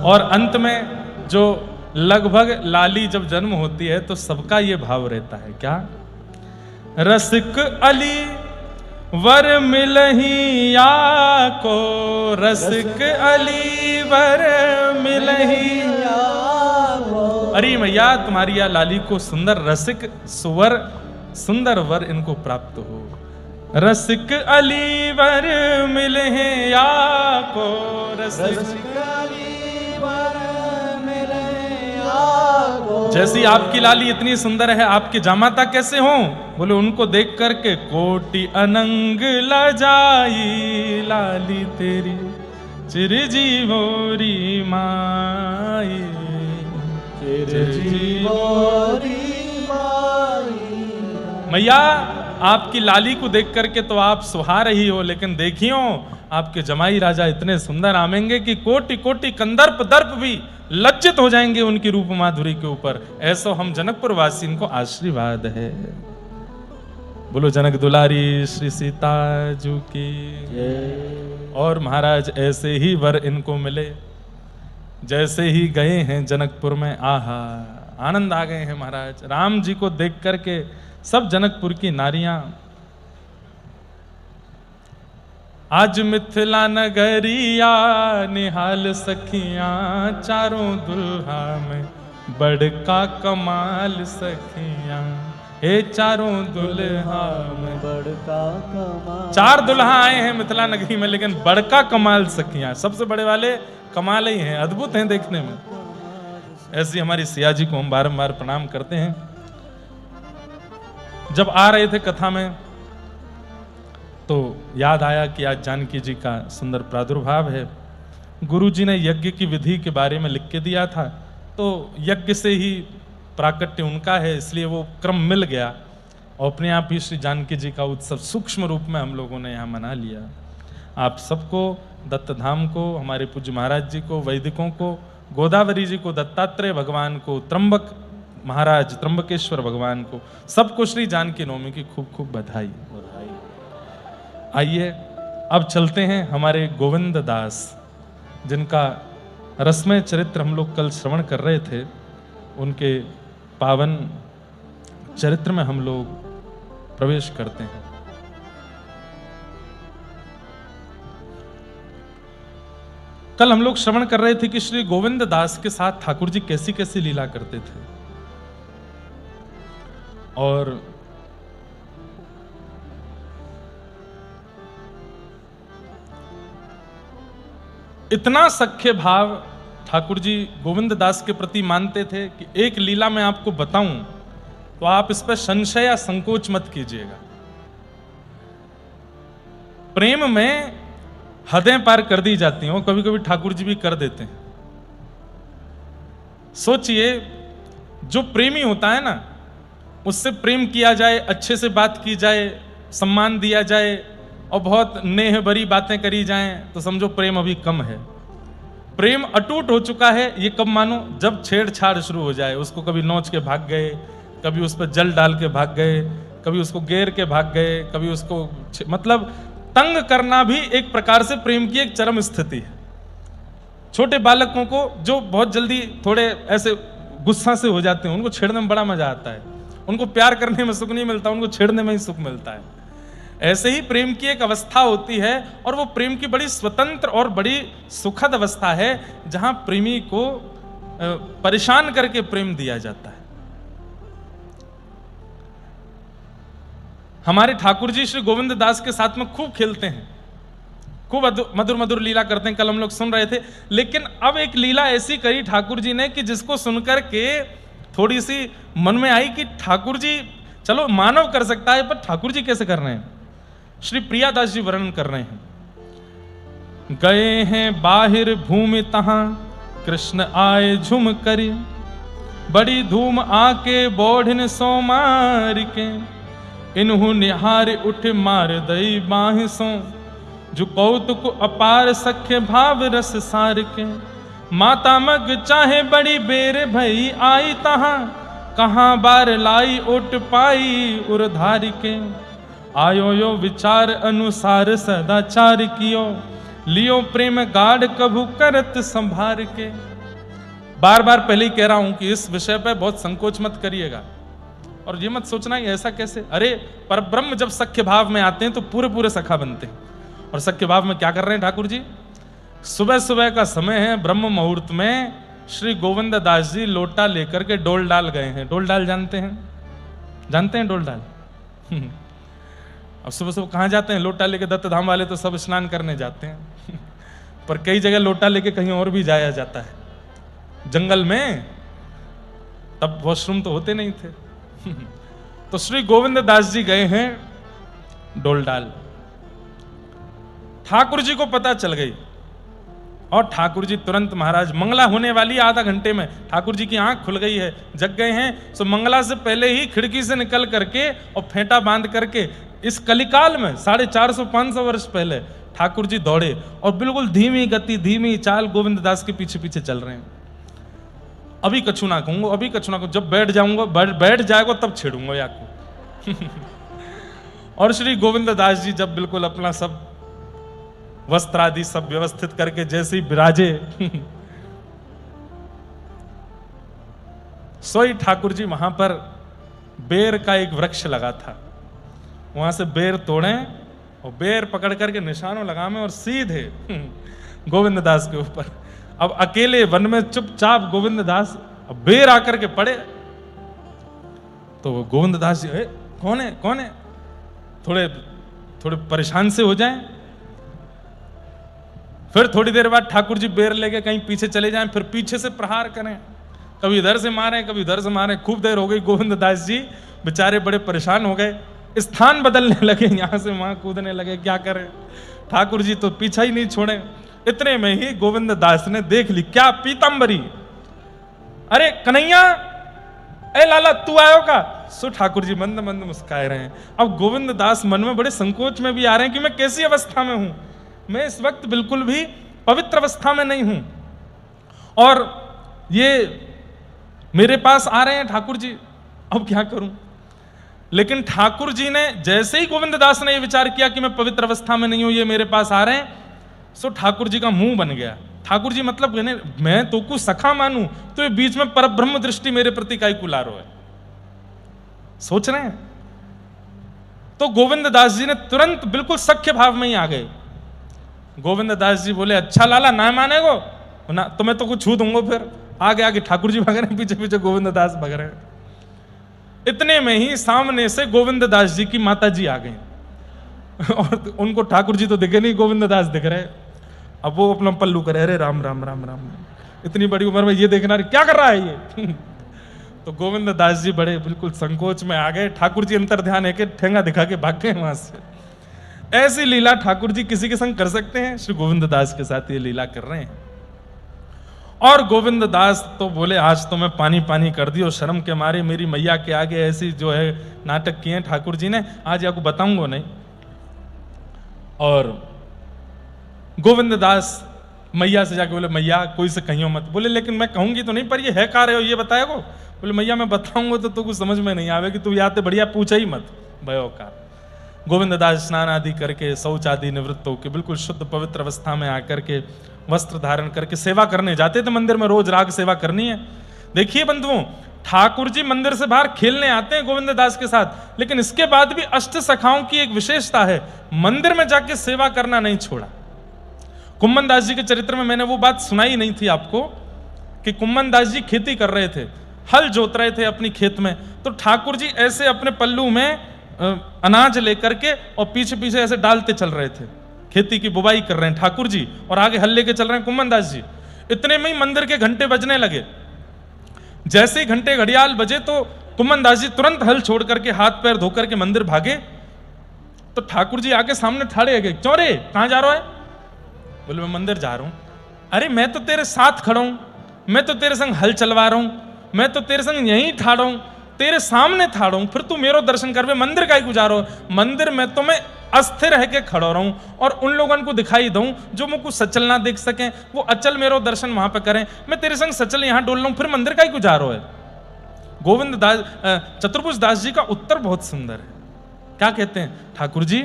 और अंत में जो लगभग लाली जब जन्म होती है तो सबका ये भाव रहता है, क्या? रसिक अली वर मिलही या को, रसिक अली वर मिलही या को। अरे मैया तुम्हारी या लाली को सुंदर रसिक सुवर सुंदर वर इनको प्राप्त हो। रसिक अली वर मिलहे या को, रसिक अली वर मिलहे या को। जैसी आपकी लाली इतनी सुंदर है, आपके जामाता कैसे हों? बोले उनको देख करके कोटि अनंग लजाई, लाली तेरी चिरजीवोरी माई, चिरजीवोरी माई। मैया आपकी लाली को देख करके तो आप सुहा रही हो, लेकिन देखियो आपके जमाई राजा इतने सुंदर आमेंगे कि कोटि कोटि कंदर्प दर्प भी लज्जित हो जाएंगे उनकी रूप माधुरी के ऊपर। ऐसा हम जनकपुर वासी इनको आशीर्वाद है। बोलो जनक दुलारी श्री सीता जू की। और महाराज ऐसे ही वर इनको मिले, जैसे ही गए हैं जनकपुर में, आहा आनंद आ गए हैं महाराज। राम जी को देख करके सब जनकपुर की नारियां, आज मिथिला नगरिया निहाल सखियां, चारों दुल्हा में बड़का कमाल सखियां, हे चारों दुल्हा में बड़का कमाल। चार दुल्हा आए हैं मिथिला नगरी में, लेकिन बड़का कमाल सखियां, सबसे बड़े वाले कमाल ही हैं, अद्भुत हैं देखने में। ऐसी हमारी सिया जी को हम बारंबार प्रणाम करते हैं। जब आ रहे थे कथा में तो याद आया कि आज जानकी जी का सुंदर प्रादुर्भाव है। गुरु जी ने यज्ञ की विधि के बारे में लिख के दिया था, तो यज्ञ से ही प्राकट्य उनका है, इसलिए वो क्रम मिल गया और अपने आप ही श्री जानकी जी का उत्सव सूक्ष्म रूप में हम लोगों ने यहाँ मना लिया। आप सबको, दत्तधाम को, हमारे पूज्य महाराज जी को, वैदिकों को, गोदावरी जी को, दत्तात्रेय भगवान को, त्र्यंबक महाराज, त्र्यंबकेश्वर भगवान को, सबको श्री जानकी नवमी की खूब खूब बधाई। आइए अब चलते हैं हमारे गोविंद दास, जिनका रसमय चरित्र हम लोग कल श्रवण कर रहे थे। उनके पावन चरित्र में हम लोग प्रवेश करते हैं। कल हम लोग श्रवण कर रहे थे कि श्री गोविंद दास के साथ ठाकुर जी कैसी कैसी लीला करते थे, और इतना सख्य भाव ठाकुर जी गोविंद दास के प्रति मानते थे कि एक लीला मैं आपको बताऊं तो आप इस पर संशय या संकोच मत कीजिएगा। प्रेम में हदें पार कर दी जाती हैं, कभी कभी ठाकुर जी भी कर देते हैं। सोचिए, जो प्रेमी होता है ना, उससे प्रेम किया जाए, अच्छे से बात की जाए, सम्मान दिया जाए और बहुत नेह भरी बातें करी जाएं, तो समझो प्रेम अभी कम है। प्रेम अटूट हो चुका है, ये कब मानो? जब छेड़छाड़ शुरू हो जाए, उसको कभी नोच के भाग गए, कभी उस पर जल डाल के भाग गए, कभी उसको घेर के भाग गए, कभी उसको मतलब तंग करना भी एक प्रकार से प्रेम की एक चरम स्थिति है। छोटे बालकों को जो बहुत जल्दी थोड़े ऐसे गुस्सा से हो जाते हैं, उनको छेड़ने में बड़ा मजा आता है। उनको प्यार करने में सुख नहीं मिलता, उनको छेड़ने में ही सुख मिलता है। ऐसे ही प्रेम की एक अवस्था होती है, और वो प्रेम की बड़ी स्वतंत्र और बड़ी सुखद अवस्था है, जहां प्रेमी को परेशान करके प्रेम दिया जाता है। हमारे ठाकुर जी श्री गोविंद दास के साथ में खूब खेलते हैं, खूब मधुर मधुर लीला करते हैं, कल हम लोग सुन रहे थे। लेकिन अब एक लीला ऐसी करी ठाकुर जी ने कि जिसको सुनकर के थोड़ी सी मन में आई कि ठाकुर जी, चलो मानव कर सकता है, पर ठाकुर जी कैसे कर रहे हैं? श्री प्रियादास जी वर्णन कर रहे हैं। गए हैं बाहिर भूमि तहां, कृष्ण आए झुम करी, बड़ी धूम आके बोढ़न सोमार के, इन्हु निहार उठ मार दई बाहि सो, जो कौतुक अपार सख्य भाव रस सार के, माता मग चाहे बड़ी बेर भई आई तहां, कहां बार लाई ओट पाई उरधार के, आयो यो विचार अनुसार सदाचार कियो, लियो प्रेम गाढ़ कभु करत संभार के। बार बार पहले ही कह रहा हूं कि इस विषय पर बहुत संकोच मत करिएगा और ये मत सोचना कि ऐसा कैसे। अरे परब्रह्म जब सख्य भाव में आते हैं तो पूरे पूरे सखा बनते हैं। और सख्य भाव में क्या कर रहे हैं ठाकुर जी? सुबह सुबह का समय है, ब्रह्म मुहूर्त में श्री गोविंद दास जी लोटा लेकर के डोल डाल गए हैं। डोल डाल जानते हैं? जानते हैं डोल डाल? अब सुबह सुबह कहाँ जाते हैं? लोटा लेके दत्त धाम वाले तो सब स्नान करने जाते हैं पर कई जगह लोटा लेके कहीं और भी जाया जाता है, जंगल में। तब वॉशरूम तो होते नहीं थे तो श्री गोविंद दास जी गए हैं डोल डाल। ठाकुर जी को पता चल गई और ठाकुर जी तुरंत, महाराज मंगला होने वाली आधा घंटे में, ठाकुर जी की आंख खुल गई है, जग गए हैं। सो मंगला से पहले ही खिड़की से निकल करके और फेंटा बांध करके इस कलिकाल में 450-500 वर्ष पहले ठाकुर जी दौड़े और बिल्कुल धीमी गति धीमी चाल गोविंद दास के पीछे पीछे चल रहे हैं। अभी कछु ना कहूंगा, अभी कछु ना कहूंगा, जब बैठ जाऊंगा, बैठ जाएगा तब छेड़ूंगा याको और श्री गोविंद दास जी जब बिल्कुल अपना सब वस्त्र आदि सब व्यवस्थित करके जैसे ही विराजे सोई ठाकुर जी वहां पर बेर का एक वृक्ष लगा था, वहां से बेर तोड़े और बेर पकड़ करके निशानों लगावे और सीधे गोविंद दास के ऊपर। अब अकेले वन में चुपचाप गोविंद दास बेर आकर के पड़े तो गोविंद दास जी कौन है कौन है, थोड़े परेशान से हो जाएं। फिर थोड़ी देर बाद ठाकुर जी बेर लेके कहीं पीछे चले जाएं, फिर पीछे से प्रहार करें, कभी इधर से मारें कभी उधर से मारें। खूब देर हो गई, गोविंद दास जी बेचारे बड़े परेशान हो गए, स्थान बदलने लगे, यहां से वहां कूदने लगे, क्या करें। ठाकुर जी तो पीछा ही नहीं छोड़े। इतने में ही गोविंद दास ने देख ली, क्या पीतांबरी, अरे कन्हैया, ए लाला तू आयो का। सो ठाकुर जी मंद मंद मुस्काए रहे हैं। अब गोविंद दास मन में बड़े संकोच में भी आ रहे हैं कि मैं कैसी अवस्था में हूं, मैं इस वक्त बिल्कुल भी पवित्र अवस्था में नहीं हूं और ये मेरे पास आ रहे हैं ठाकुर जी, अब क्या करूं। लेकिन ठाकुर जी ने जैसे ही गोविंद दास ने यह विचार किया कि मैं पवित्र अवस्था में नहीं हूं, ये मेरे पास आ रहे हैं, सो ठाकुर जी का मुंह बन गया। ठाकुर जी मतलब मैं तो कुछ सखा मानूं तो ये बीच में परब्रह्म दृष्टि मेरे प्रति काई कुलारो है, सोच रहे हैं। तो गोविंद दास जी ने तुरंत बिल्कुल सख्य भाव में ही आ गए। गोविंद दास जी बोले, अच्छा लाला ना मानेगो ना तो मैं तो कुछ छू दूंगा। फिर आगे आगे ठाकुर जी भाग रहे हैं, पीछे पीछे गोविंद दास भाग रहे हैं। इतने में ही सामने से गोविंद दास जी की माता जी आ गई और उनको ठाकुर जी तो दिखे नहीं, गोविंद दास दिख रहे। अब वो अपना पल्लू करे, अरे राम राम राम राम, इतनी बड़ी उम्र में ये देखना क्या कर रहा है ये तो गोविंद दास जी बड़े बिल्कुल संकोच में आ गए। ठाकुर जी अंतर ध्यान है कि ठेंगा दिखा के भाग गए वहां से। ऐसी लीला ठाकुर जी किसी के संग कर सकते हैं? श्री गोविंद दास के साथ ये लीला कर रहे हैं। और गोविंद दास तो बोले, आज तो मैं पानी पानी कर दी और शर्म के मारे मेरी मैया के आगे ऐसी जो है नाटक किए ठाकुर जी ने, आज आपको बताऊंगा नहीं। और गोविंद दास मैया से जाके बोले, मैया कोई से कहियो मत। बोले लेकिन मैं कहूंगी तो नहीं, पर ये है का रहे हो ये बताएगो। बोले मैया मैं बताऊंगा तो कुछ समझ में नहीं आवेगी, तू याद बढ़िया पूछा ही मत भयो का। गोविंद दास स्नान आदि करके शौच आदि निवृत्त होकर बिल्कुल शुद्ध पवित्र अवस्था में आकर के वस्त्र धारण करके सेवा करने जाते थे मंदिर में, रोज राग सेवा करनी है। देखिए बंधुओं, ठाकुर जी मंदिर से बाहर खेलने आते हैं गोविंद दास के साथ, लेकिन इसके बाद भी अष्ट सखाओं की एक विशेषता है, मंदिर में जाके सेवा करना नहीं छोड़ा। कुम्मन दास जी के चरित्र में मैंने वो बात सुनाई नहीं थी आपको कि कुम्मन दास जी खेती कर रहे थे, हल जोत रहे थे अपनी खेत में, तो ठाकुर जी ऐसे अपने पल्लू में अनाज लेकर के और पीछे पीछे ऐसे डालते चल रहे थे, खेती की बुवाई कर रहे हैं ठाकुर जी और आगे हल लेके चल रहे हैं कुम्मन दास जी। इतने में ही मंदिर के घंटे बजने लगे। जैसे ही घंटे घड़ियाल बजे तो कुम्मन दास जी तुरंत हल छोड़ करके हाथ पैर धोकर के मंदिर भागे। तो ठाकुर जी आके सामने ठाड़े गए, क्यों रे कहां जा रहा है? बोले मैं मंदिर जा रहा हूं। अरे मैं तो तेरे साथ खड़ा हूं, मैं तो तेरे संग हल चलवा रहा हूं, मैं तो तेरे संग यहीं ठाड़ा हूं, तेरे सामने ठाड़ा हूं, फिर तू मेरो दर्शन करवे, मंदिर का ही गुजारो। मंदिर में तो मैं अस्थिर रह के खड़ा रहूं और उन लोगों को दिखाई दूं जो मुझको सचल ना देख सकें, वो अचल मेरो दर्शन वहां पे करें। मैं तेरे संग सचल यहां डोल रहा हूं, फिर मंदिर का ही गुजारो है। गोविंद दास चतुर्भुज दास जी का उत्तर बहुत सुंदर है। क्या कहते हैं? ठाकुर जी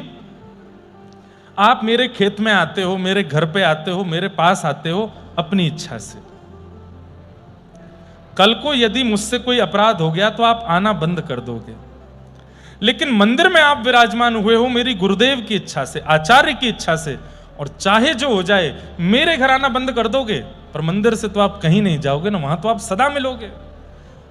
आप मेरे खेत में आते हो, मेरे घर पे आते हो, मेरे पास आते हो अपनी इच्छा से, कल को यदि मुझसे कोई अपराध हो गया तो आप आना बंद कर दोगे, लेकिन मंदिर में आप विराजमान हुए हो मेरी गुरुदेव की इच्छा से, आचार्य की इच्छा से, और चाहे जो हो जाए मेरे घर आना बंद कर दोगे, पर मंदिर से तो आप कहीं नहीं जाओगे ना, वहां तो आप सदा मिलोगे।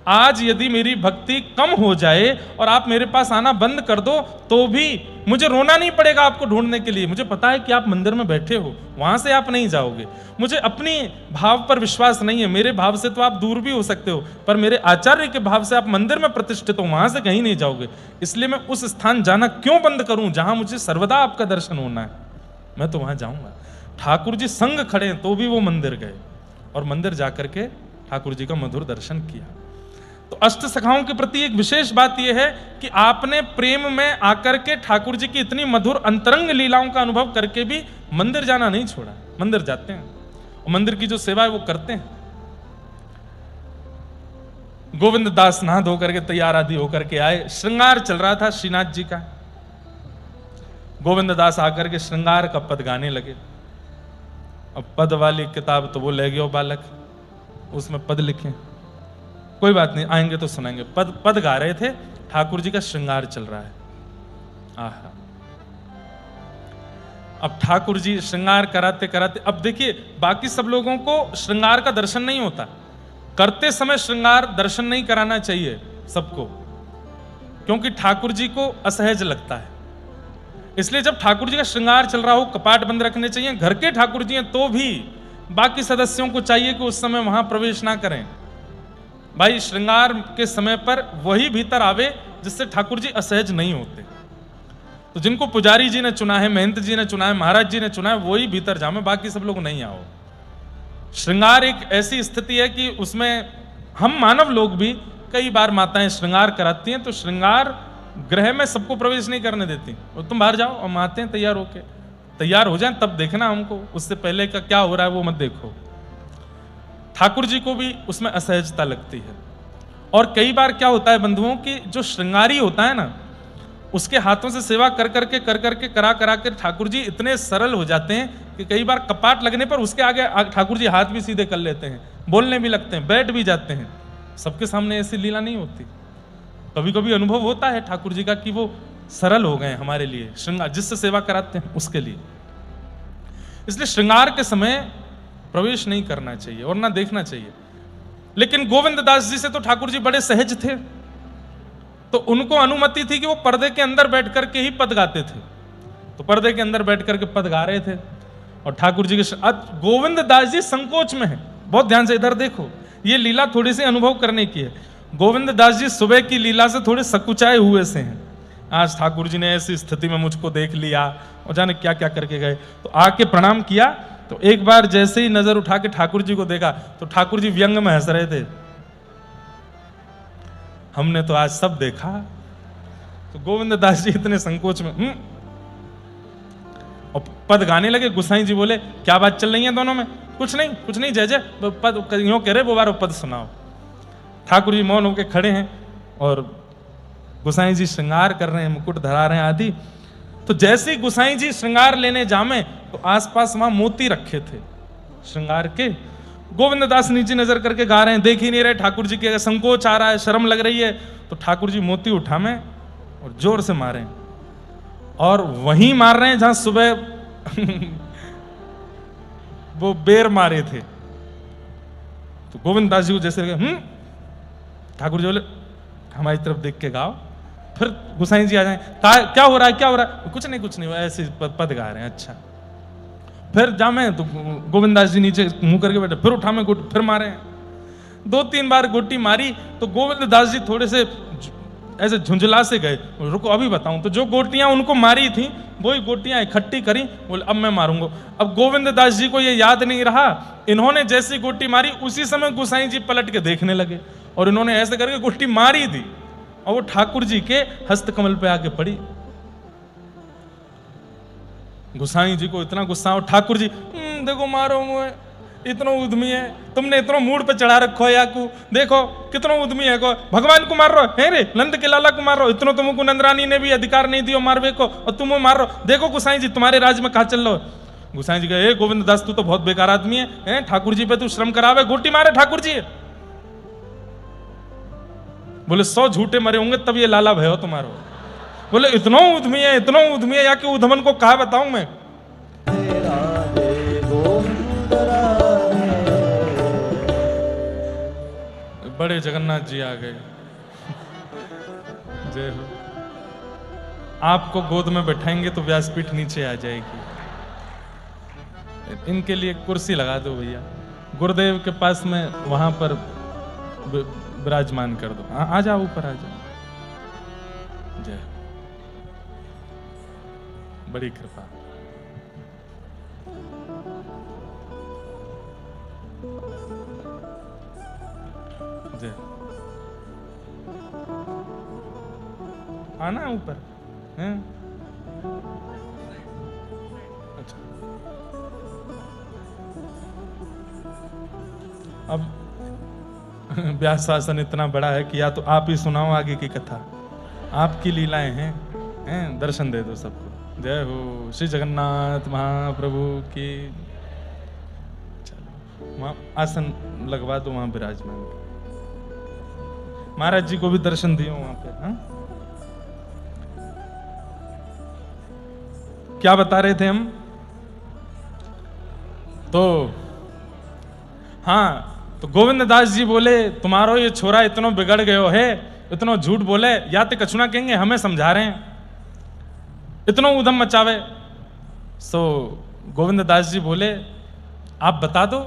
आज यदि मेरी भक्ति कम हो जाए और आप मेरे पास आना बंद कर दो तो भी मुझे रोना नहीं पड़ेगा आपको ढूंढने के लिए, मुझे पता है कि आप मंदिर में बैठे हो, वहां से आप नहीं जाओगे। मुझे अपनी भाव पर विश्वास नहीं है, मेरे भाव से तो आप दूर भी हो सकते हो, पर मेरे आचार्य के भाव से आप मंदिर में प्रतिष्ठित हो, वहां से कहीं नहीं जाओगे, इसलिए मैं उस स्थान जाना क्यों बंद करूं जहां मुझे सर्वदा आपका दर्शन होना है, मैं तो वहां जाऊंगा। ठाकुर जी संग खड़े हैं तो भी वो मंदिर गए और मंदिर जाकर के ठाकुर जी का मधुर दर्शन किया। तो अष्ट सखाओं के प्रति एक विशेष बात यह है कि आपने प्रेम में आकर के ठाकुर जी की इतनी मधुर अंतरंग लीलाओं का अनुभव करके भी मंदिर जाना नहीं छोड़ा, मंदिर जाते हैं और मंदिर की जो सेवा है वो करते हैं। गोविंद दास नहा धो करके तैयार आदि होकर के आए, श्रृंगार चल रहा था श्रीनाथ जी का। गोविंद दास आकर के श्रृंगार का पद गाने लगे। अब पद वाली किताब तो वो ले गयो बालक, उसमें पद लिखे, कोई बात नहीं आएंगे तो सुनाएंगे। पद गा रहे थे, ठाकुर जी का श्रृंगार चल रहा है। आहा, अब ठाकुर जी श्रृंगार कराते कराते, अब देखिए बाकी सब लोगों को श्रृंगार का दर्शन नहीं होता, करते समय श्रृंगार दर्शन नहीं कराना चाहिए सबको, क्योंकि ठाकुर जी को असहज लगता है। इसलिए जब ठाकुर जी का श्रृंगार चल रहा हो कपाट बंद रखने चाहिए। घर के ठाकुर जी हैं तो भी बाकी सदस्यों को चाहिए कि उस समय वहां प्रवेश ना करें। भाई श्रृंगार के समय पर वही भीतर आवे जिससे ठाकुर जी असहज नहीं होते। तो जिनको पुजारी जी ने चुना है, महंत जी ने चुना है, महाराज जी ने चुना है, वही भीतर जामे, बाकी सब लोग नहीं आओ। श्रृंगार एक ऐसी स्थिति है कि उसमें हम मानव लोग भी कई बार माताएं श्रृंगार कराती हैं, तो श्रृंगार गृह में सबको प्रवेश नहीं करने देती। और तुम बाहर जाओ, हम आते हैं तैयार होके, तैयार हो जाएं तब देखना हमको, उससे पहले का क्या हो रहा है वो मत देखो। ठाकुर जी को भी उसमें असहजता लगती है। और कई बार क्या होता है बंधुओं की, जो श्रृंगारी होता है ना, उसके हाथों से सेवा कर करके करा के ठाकुर जी इतने सरल हो जाते हैं कि कई बार कपाट लगने पर उसके आगे ठाकुर जी हाथ भी सीधे कर लेते हैं, बोलने भी लगते हैं, बैठ भी जाते हैं। सबके सामने ऐसी लीला नहीं होती। कभी कभी अनुभव होता है ठाकुर जी का कि वो सरल हो गए हमारे लिए, श्रृंगार जिससे सेवा कराते हैं उसके लिए। इसलिए श्रृंगार के समय प्रवेश नहीं करना चाहिए और ना देखना चाहिए। लेकिन गोविंद दास जी से तो ठाकुर जी बड़े सहज थे, तो उनको अनुमति थी कि वो पर्दे के अंदर बैठ करके ही पद गाते थे। तो पर्दे के अंदर बैठ करके पद गा रहे थे और ठाकुर जी के गोविंद दास जी संकोच में है। बहुत ध्यान से इधर देखो, ये लीला थोड़ी सी अनुभव करने की है। गोविंद दास जी सुबह की लीला से थोड़े सकुचाए हुए से हैं। आज ठाकुर जी ने ऐसी स्थिति में मुझको देख लिया और जाने क्या क्या करके गए, तो आके प्रणाम किया। तो एक बार जैसे ही नजर उठा के ठाकुर जी को देखा तो ठाकुर जी व्यंग में हंस रहे थे, हमने तो आज सब देखा। तो गोविंद दास जी इतने संकोच में और पद गाने लगे। गुसाई जी बोले क्या बात चल रही है दोनों में? कुछ नहीं जय जय, पद यूं कह रहे, वो बार पद सुनाओ। ठाकुर जी मौन होके खड़े हैं और गुसाई जी श्रृंगार कर रहे हैं, मुकुट धरा रहे हैं आदि। तो जैसे ही गुसाई जी श्रृंगार लेने जामे तो आसपास वहां मोती रखे थे श्रृंगार के। गोविंद दास नीचे नजर करके गा रहे हैं, देख ही नहीं रहे ठाकुर जी के, संकोच आ रहा है, शर्म लग रही है। तो ठाकुर जी मोती उठामे और जोर से मारे, और वहीं मार रहे हैं जहां सुबह वो बेर मारे थे। तो गोविंद दास जी को जैसे ठाकुर जी बोले हमारी तरफ देख के गाओ। फिर गुसाई जी आ जाए, क्या हो रहा है? कुछ नहीं, ऐसे पद गा रहे हैं। अच्छा, फिर जामे तो गोविंद दास जी नीचे मुंह करके बैठे, फिर उठा में फिर मारे हैं। 2-3 बार गोटी मारी तो गोविंद दास जी थोड़े से ऐसे झुंझला से गए, रुको अभी बताऊं। तो जो गोटियां उनको मारी थी वही गोटियां इकट्ठी करी, बोले अब मैं मारूंगा। अब गोविंद दास जी को ये याद नहीं रहा, इन्होंने जैसी गोटी मारी उसी समय गुसाई जी पलट के देखने लगे और इन्होंने ऐसे करके गोटी मारी थी और वो ठाकुर जी के हस्तकमल पे आके पड़ी। गुसाई जी को इतना गुस्सा, और ठाकुर जी देखो मारो मुझे, इतना उद्यमी है, तुमने इतना मूड पे चढ़ा रखो है याकू, देखो कितना उद्यमी है, को भगवान को मार रहो है रे, नंद के लाला को मार रहो, इतना तुमको नंदरानी ने भी अधिकार नहीं दियो मारवे को और तुम मार रहो। देखो गुसाई जी तुम्हारे राज में कहा चल रहो। गुसाई जी कहे गोविंद दास तू तो बहुत बेकार आदमी है, ठाकुर जी पे तू श्रम करावे, गोटी मारे ठाकुर जी। बोले 100 झूठे मरे होंगे तब ये लाला भयो तुम्हारो। बोले इतना उद्यमी है या कि उधमन को कहा बताऊं मैं। बड़े जगन्नाथ जी आ गए। जय हो। आपको गोद में बैठाएंगे तो व्यासपीठ नीचे आ जाएगी। इनके लिए कुर्सी लगा दो भैया, गुरुदेव के पास में वहां पर विराजमान कर दो। आ जाओ, ऊपर आ जाओ। जय, बड़ी कृपा। जय, आना ऊपर हैं? अच्छा, अब व्यास शासन इतना बड़ा है कि या तो आप ही सुनाओ आगे की कथा, आपकी लीलाएं हैं, दर्शन दे दो सबको। जय हो श्री जगन्नाथ महाप्रभु की। चलो वहां आसन लगवा दो, वहां विराजमान। महाराज जी को भी दर्शन दियो वहां पे। हाँ, क्या बता रहे थे हम? तो हाँ, तो गोविंद दास जी बोले तुम्हारो ये छोरा इतना बिगड़ गयो है, इतना झूठ बोले, या तो कछुना कहेंगे हमें समझा रहे हैं, इतना उधम मचावे। सो गोविंद दास जी बोले आप बता दो।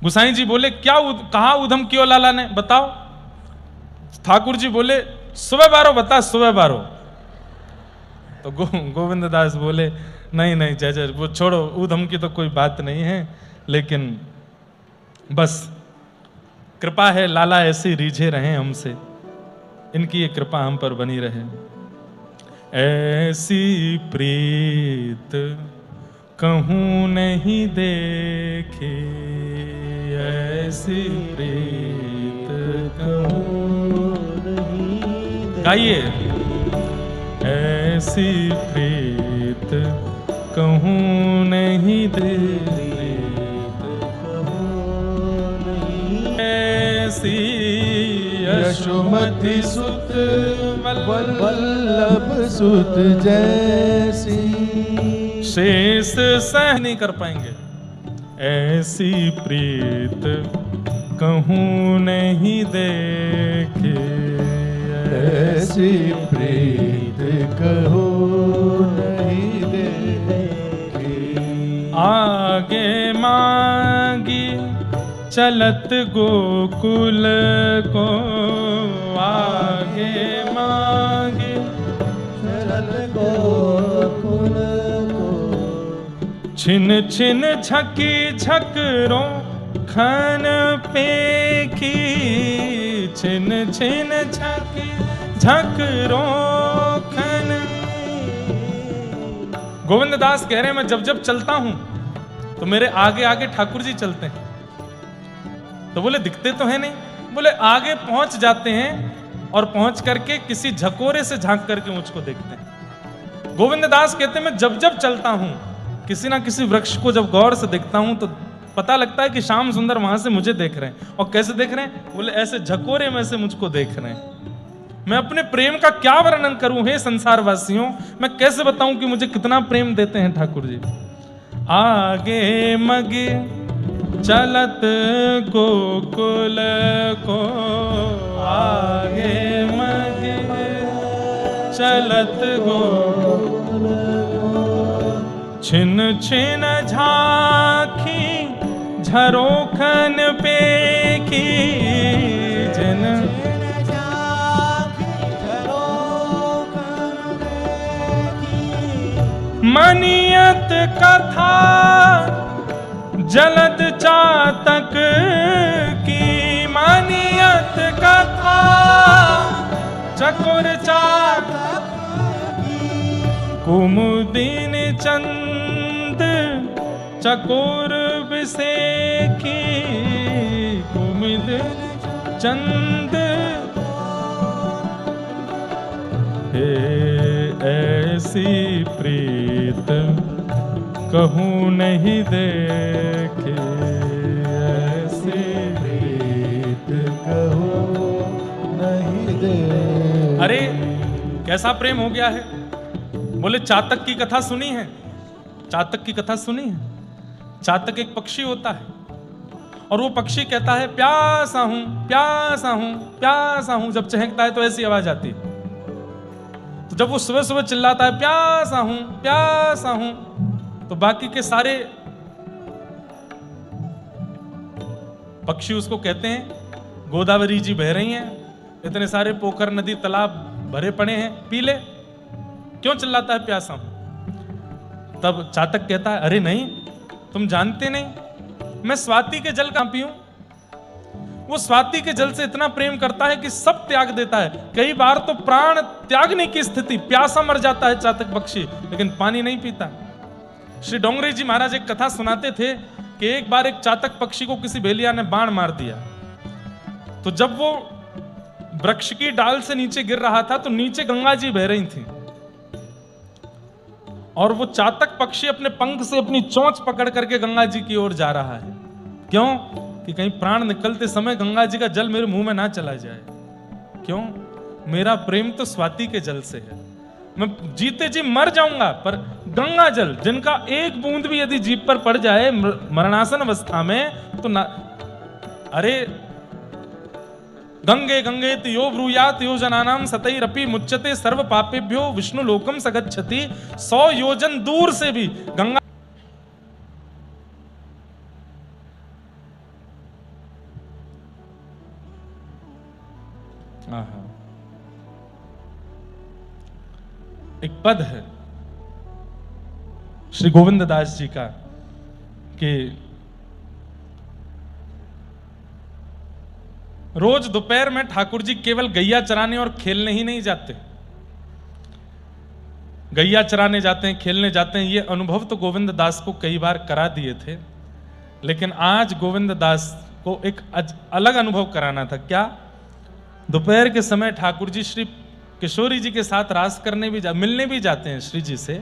गुसाई जी बोले क्या कहा उधम क्यों लाला ने, बताओ। ठाकुर जी बोले सुबह बारो बता, सुबह बारो। तो गोविंद दास बोले नहीं नहीं जय जय, वो छोड़ो, उधम की तो कोई बात नहीं है, लेकिन बस कृपा है, लाला ऐसे रीझे रहे हमसे, इनकी ये कृपा हम पर बनी रहे। ऐसी प्रीत कहूं नहीं देखी, ऐसी प्रीत कहूं नहीं। गाइए। ऐसी प्रीत कहूं नहीं देखी, ऐसी यशोमति सुत वल्लभ सुत जैसी। शेष सह नहीं कर पाएंगे। ऐसी प्रीत कहूं नहीं देखे, ऐसी प्रीत कहूं नहीं देखी। आगे मांगी चलत गोकुल को, आगे मांगे चलत गोकुल को। छिन छिन झकी झकरो खन पेखी, छिन छिन झकी झकरो खन। गोविंद दास कह रहे हैं मैं जब जब चलता हूं तो मेरे आगे आगे ठाकुर जी चलते हैं। तो बोले दिखते तो है नहीं, बोले आगे पहुंच जाते हैं और पहुंच करके किसी झकोरे से झांक करके मुझको देखते हैं। गोविंद दास कहते हैं मैं जब जब चलता हूं किसी ना किसी वृक्ष को जब गौर से देखता हूं तो पता लगता है कि श्याम सुंदर वहां से मुझे देख रहे हैं। और कैसे देख रहे हैं? बोले ऐसे झकोरे में से मुझको देख रहे हैं। मैं अपने प्रेम का क्या वर्णन करूं हे संसार वासियों, मैं कैसे बताऊं कि मुझे कितना प्रेम देते हैं ठाकुर जी। आगे मगे चलत गोकुल को, आगे मगे चलत गोकुल को। छिन छिन झांकी झरोखन पेखी, जिन मनियत कथा जलद चातक की, मनियत कथा चकोर चातक की। कुमुदिन चंद चकोर विसेखी, कुमुदिन चंद। हे ऐसी प्रीत कहूं नहीं देखे, ऐसी प्रीत कहूं अरे कैसा प्रेम हो गया है। बोले चातक की कथा सुनी है? चातक की कथा सुनी है? चातक एक पक्षी होता है और वो पक्षी कहता है प्यासा हूं, प्यासा हूं, प्यासा हूं। जब चहकता है तो ऐसी आवाज आती है। तो जब वो सुबह सुबह चिल्लाता है प्यासा हूं, प्यासा हूं, तो बाकी के सारे पक्षी उसको कहते हैं गोदावरी जी बह रही हैं, इतने सारे पोखर नदी तालाब भरे पड़े हैं, पी ले, क्यों चिल्लाता है प्यासा हूं? तब चातक कहता है अरे नहीं, तुम जानते नहीं, मैं स्वाति के जल कहां पीऊं? वो स्वाति के जल से इतना प्रेम करता है कि सब त्याग देता है। कई बार तो प्राण त्यागने की स्थिति, प्यासा मर जाता है चातक पक्षी, लेकिन पानी नहीं पीता। श्री डोंगरे जी महाराज एक कथा सुनाते थे कि एक बार एक चातक पक्षी को किसी भेलिया ने बाण मार दिया। तो जब वो वृक्ष की डाल से नीचे गिर रहा था तो नीचे गंगा जी बह रही थी और वो चातक पक्षी अपने पंख से अपनी चोंच पकड़ करके गंगा जी की ओर जा रहा है। क्यों? कि कहीं प्राण निकलते समय गंगा जी का जल मेरे मुंह में ना चला जाए। क्यों? मेरा प्रेम तो स्वाति के जल से है। मैं जीते जी मर जाऊंगा, पर गंगा जल जिनका एक बूंद भी यदि जीभ पर पड़ जाए मरणासन अवस्था में तो ना, अरे गंगे गंगे यो ब्रूयात यो जनानाम सतैरपि मुच्यते सर्व पापेभ्यो विष्णु लोकम सगच्छति। 100 योजन दूर से भी गंगा एक पद है श्री गोविंद दास जी का कि रोज दोपहर में ठाकुर जी केवल गैया चराने और खेलने ही नहीं जाते। गैया चराने जाते हैं, खेलने जाते हैं, ये अनुभव तो गोविंद दास को कई बार करा दिए थे, लेकिन आज गोविंद दास को एक अलग अनुभव कराना था। क्या? दोपहर के समय ठाकुर जी श्री किशोरी जी के साथ रास करने भी मिलने भी जाते हैं श्री जी से।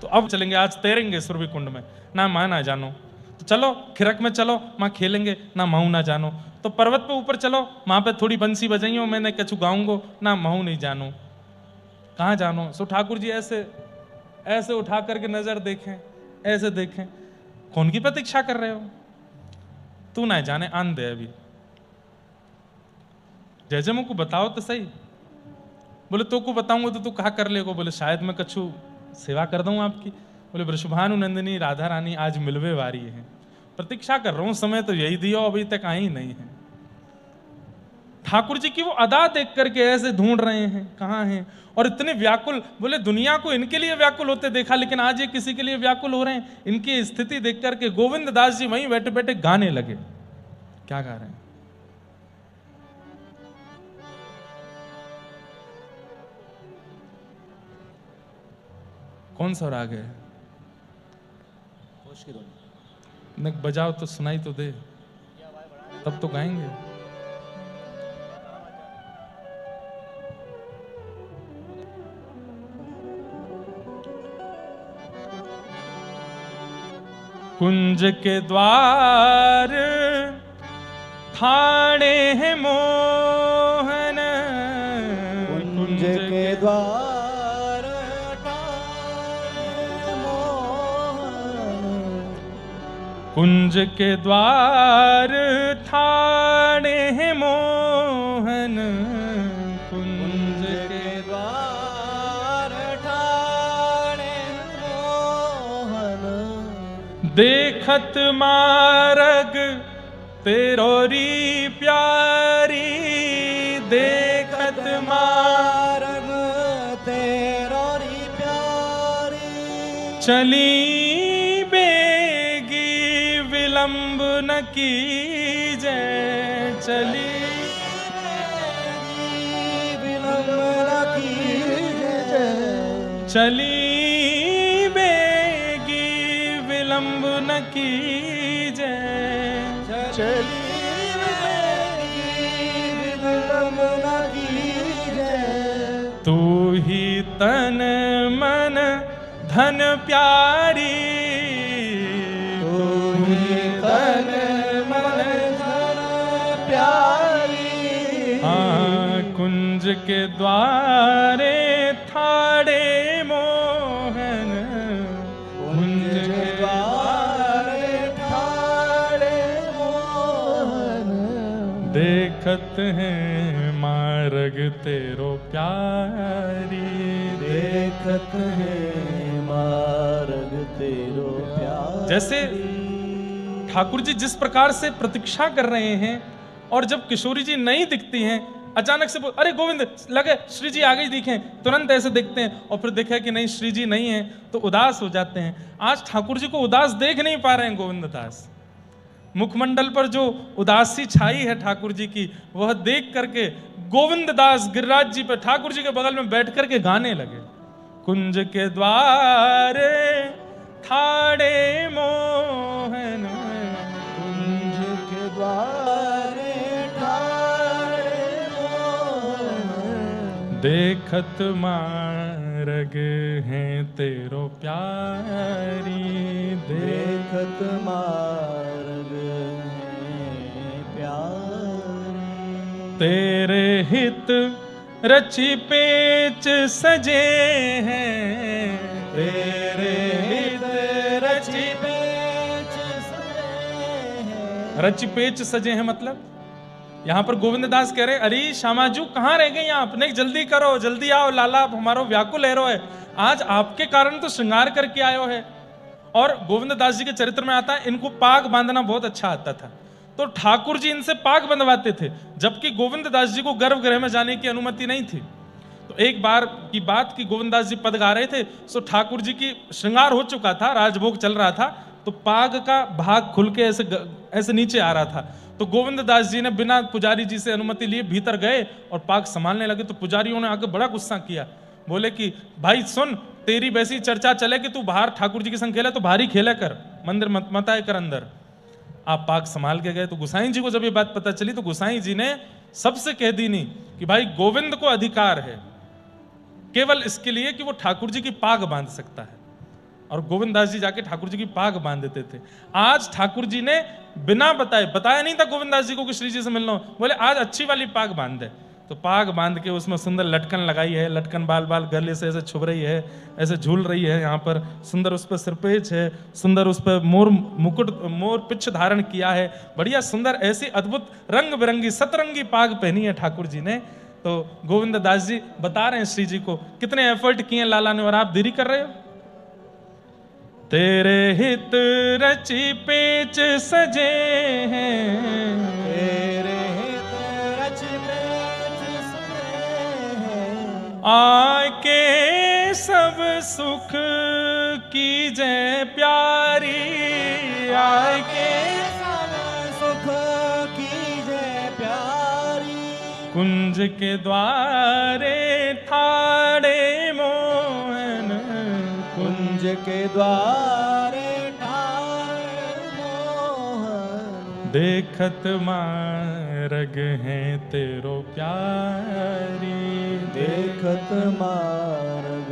तो अब चलेंगे, आज तैरेंगे सुरभि कुंड में, ना माँ ना जानो, तो चलो खिरक में चलो, माँ खेलेंगे, ना महू ना जानो। तो पर्वत पे ऊपर चलो, वहां पे थोड़ी बंसी बजाइयो, मैंने कछु गाऊंगो, ना महू नहीं जानो, कहाँ जानो। सो ठाकुर जी ऐसे ऐसे उठा करके नजर देखें, ऐसे देखें, कौन की प्रतीक्षा कर रहे हो? तू ना जाने, आन दे अभी, जैसे मुझको बताओ तो सही। बोले तो को बताऊंगा तो तू कहा कर लेगो? बोले शायद मैं कछु सेवा कर दूं आपकी। बोले वृषभानु नंदिनी राधा रानी आज मिलवे वारी है, प्रतीक्षा कर रहा हूं, समय तो यही दियो, अभी तक आई नहीं है। ठाकुर जी की वो अदा देख करके ऐसे ढूंढ रहे हैं कहाँ हैं, और इतने व्याकुल। बोले दुनिया को इनके लिए व्याकुल होते देखा, लेकिन आज ये किसी के लिए व्याकुल हो रहे हैं। इनकी स्थिति देख करके गोविंद दास जी वहीं बैठे बैठे गाने लगे। क्या गा रहे हैं? कौन सा राग है? नक बजाओ तो सुनाई तो दे, तब तो गाएंगे। कुंज के द्वार ठाणे हैं मोहन, कुंज के द्वार कुंज के द्वार ठाणे हैं मोहन, कुंज के द्वार ठाणे मोहन। देखत मारग तेरोरी प्यारी, देखत मारग तेरोरी प्यारी। चली विलंब न कीजे, चली विलंब न कीजे। चली बेगी विलंब न कीजे, चली विलंब न कीजे। तू ही तन मन धन प्यारी, तन मन धन प्यारी। हाँ कुंज के द्वारे ठाड़े मोहन, कुंज के द्वारे ठाड़े मोहन, देखत हैं मार्ग तेरो प्यारी। देखत है मार्ग तेरो प्यार। जैसे ठाकुर जी जिस प्रकार से प्रतीक्षा कर रहे हैं और जब किशोरी जी नहीं दिखती हैं, अचानक से अरे गोविंद लगे श्री जी आ गई दिखें, तुरंत ऐसे देखते हैं और फिर देखा कि नहीं श्री जी नहीं है तो उदास हो जाते हैं। आज ठाकुर जी को उदास देख नहीं पा रहे हैं गोविंद दास। मुखमंडल पर जो उदासी छाई है ठाकुर जी की, वह देख करके गोविंद दास गिरिराज जी पर ठाकुर जी के बगल में बैठ करके गाने लगे। कुंज के द्वारे ठाड़े मोहन, कुंज के द्वारे ठाड़े मोहन, देखत मार्ग हैं तेरो प्यारी। देखत मार्ग है प्यारी। तेरे हित रचि पेच सजे हैं, तेरे हित रचि पेच सजे हैं। रचि पेच सजे हैं मतलब यहाँ पर गोविंद दास कह रहे अरे श्यामाजू कहाँ रह गए आप, नहीं जल्दी करो, जल्दी आओ लाला, आप हमारो व्याकुल है। आज आपके कारण तो श्रृंगार करके आयो है। और गोविंद दास जी के चरित्र में आता है इनको पाग बांधना बहुत अच्छा आता था, तो ठाकुर जी इनसे पाग बंधवाते थे, जबकि गोविंद दास जी को गर्भगृह में जाने की अनुमति नहीं थी। तो एक बार की बात कि गोविंद दास जी पद गा रहे थे, सो ठाकुर जी की श्रृंगार हो चुका था, राजभोग चल रहा था, तो पाग का भाग खुल के ऐसे नीचे आ रहा था। तो गोविंद दास जी ने बिना पुजारी जी से अनुमति लिए भीतर गए और पाग संभालने लगे। तो पुजारियों ने आकर बड़ा गुस्सा किया, बोले कि भाई सुन, तेरी वैसी चर्चा चले कि तू बाहर ठाकुर जी के संग खेले तो बाहर ही खेला कर, मंदिर मत आए कर अंदर। आप पाग संभाल के गए। तो गोसाई जी को जब ये बात पता चली तो गोसाई जी ने सबसे कह दी नहीं कि भाई गोविंद को अधिकार है केवल इसके लिए कि वो ठाकुर जी की पाग बांध सकता है, और गोविंद दास जी जाके ठाकुर जी की पाग बांध देते थे। आज ठाकुर जी ने बिना बताया नहीं था गोविंद दास जी को कि श्री जी से मिलना हो, बोले आज अच्छी वाली पाग बांध दे। तो पाग बांध के उसमें सुंदर लटकन लगाई है, लटकन बाल बाल गले से ऐसे छुप रही है, ऐसे झूल रही है, यहाँ पर सुंदर उस पर सिरपेच है, सुंदर उस पर मोर मुकुट मोर पिच्छ धारण किया है, बढ़िया सुंदर ऐसी अद्भुत रंग बिरंगी सतरंगी पाग पहनी है ठाकुर जी ने। तो गोविंद दास जी बता रहे हैं श्री जी को कितने एफर्ट किए लाला ने, और आप देरी कर रहे हो। तेरे हित रचि पेच सजे हैं, तेरे हित रचि पेच सजे हैं। आके सब सुख की जय प्यारी, आके सब सुख की जय प्यारी। कुंज के द्वारे ठाड़े मोहन, कुंज के द्वारे ठाड़े मोहन, देखत मार्ग है तेरो प्यारी। देखत मार्ग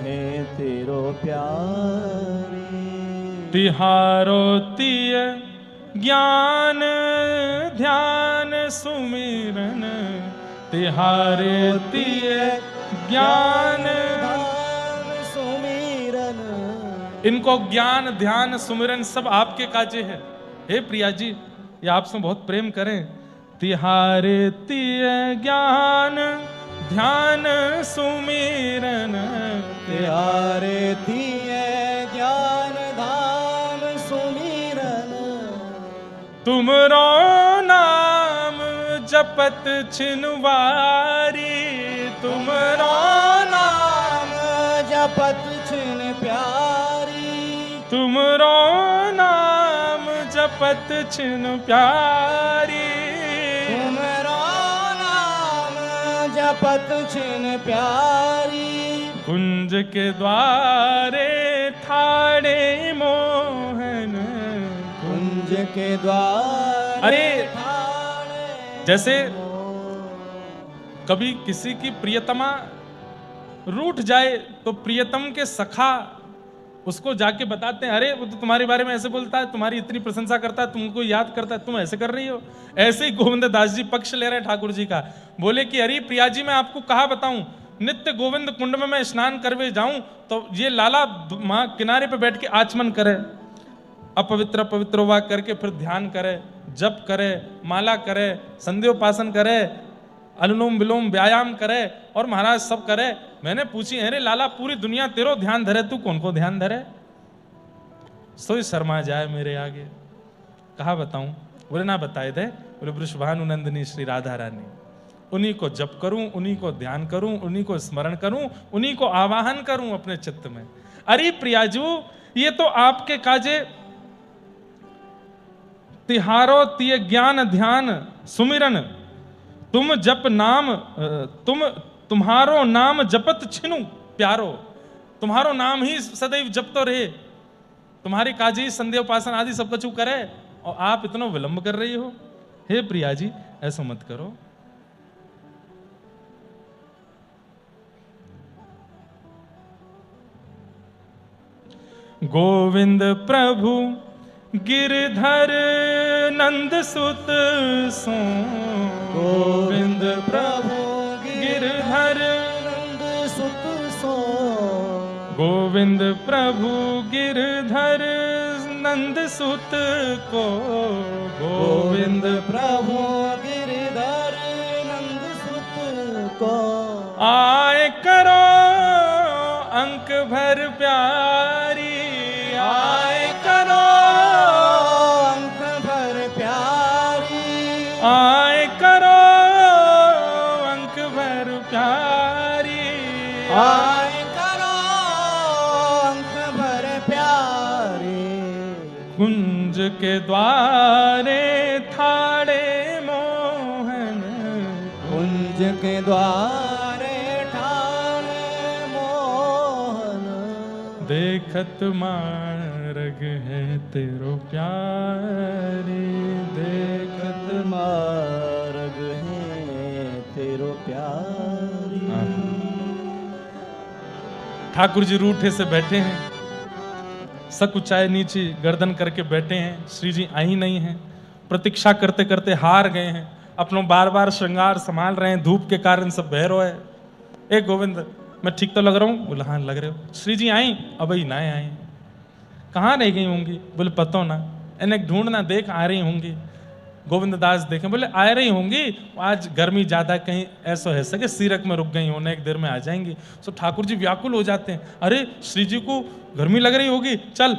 है तेरो प्यारी। तिहारो तिय ज्ञान ध्यान सुमिरन, तिहारे तिय ज्ञान सुमिरन। इनको ज्ञान ध्यान सुमिरन सब आपके काजे है। हे प्रिया जी, ये आपसे बहुत प्रेम करें। तिहारे तिय ज्ञान ध्यान सुमिरन, तिहारे तिय ज्ञान ध्यान सुमिरन। तुमरो नाम जपत छिनवारी, तुमरो नाम जपत छिन प्यारी। तुमरो नाम जपत छिन प्यारी। तुमरो नाम जपत छिन प्यारी। कुंज के द्वारे ठाड़े मोहन, कुंज के द्वार। अरे जैसे कभी किसी की प्रियतमा रूठ जाए तो प्रियतम के सखा उसको जाके बताते हैं, अरे वो तो तुम्हारे बारे में ऐसे बोलता है, तुम्हारी इतनी प्रशंसा करता है, तुमको याद करता है, तुम ऐसे कर रही हो। ऐसे ही गोविंद दास जी पक्ष ले रहे ठाकुर जी का, बोले कि अरे प्रिया जी मैं आपको कहा बताऊं, नित्य गोविंद कुंड में मैं स्नान करवे जाऊं तो ये लाला वहां किनारे पे बैठ के आचमन करे, अपवित्र पवित्र हुआ करके फिर ध्यान करे, जप करे, माला करे, संध्योपासन करे, अनुलोम विलोम व्यायाम करे और महाराज सब करे। मैंने पूछी, अरे लाला पूरी दुनिया तेरो ध्यान धरे, तू कौन को ध्यान धरे? सोई शर्मा जाए मेरे आगे। कहा बताऊं? बोले ना बताए थे। बोले वृषभानु नंदिनी श्री राधा रानी, उन्हीं को जप करूं, उन्हीं को ध्यान करूं, उन्हीं को स्मरण करूं, उन्हीं को आवाहन करूं अपने चित्त में। अरे प्रियाजू ये तो आपके काजे तिहारो तिय ज्ञान ध्यान सुमिरन, तुम जप नाम तुम्हारो नाम जपत छिनु प्यारो, तुम्हारो नाम ही सदैव जपतो रहे, तुम्हारे काजे संध्या उपासन आदि सब कुछ करे और आप इतना विलंब कर रही हो। हे प्रिया जी ऐसा मत करो। गोविंद प्रभु गिरधर नंद सुत सो, गोविंद प्रभु गिरधर नंद सुत सो, गोविंद प्रभु गिरधर नंद सुत को, गोविंद प्रभु गिरधर नंद सुत को, आए करो अंक भर प्यारी, आए करो अंक भर प्यारी, आए करो अंक भर प्यारी, आए करो अंक भर प्यारी, कुंज के द्वारे थाड़े मोहन, कुंज के द्वारे ठाणे मोहन, देखत मार्ग है तेरो प्यारी, देखत मार्ग है तेरो प्यारी। ठाकुर जी रूठे से बैठे हैं, सकुचाए नीचे गर्दन करके बैठे हैं। श्री जी आई नहीं है, प्रतीक्षा करते करते हार गए हैं, अपनों बार बार श्रृंगार संभाल रहे हैं, धूप के कारण सब बहरो है। ए गोविंद मैं ठीक तो लग रहा हूँ? बोले हाँ लग रहे हो। श्री जी आई? अब ही ना आई, कहाँ रह गई होंगी? बोले पतो ना, इन्हें ढूंढना, देख आ रही होंगी। गोविंद दास देखे, बोले आ रही होंगी, आज गर्मी ज्यादा, कहीं ऐसा है सके सीरक में रुक गई होने, एक देर में आ जाएंगी। सो ठाकुर जी व्याकुल हो जाते हैं, अरे श्री जी को गर्मी लग रही होगी, चल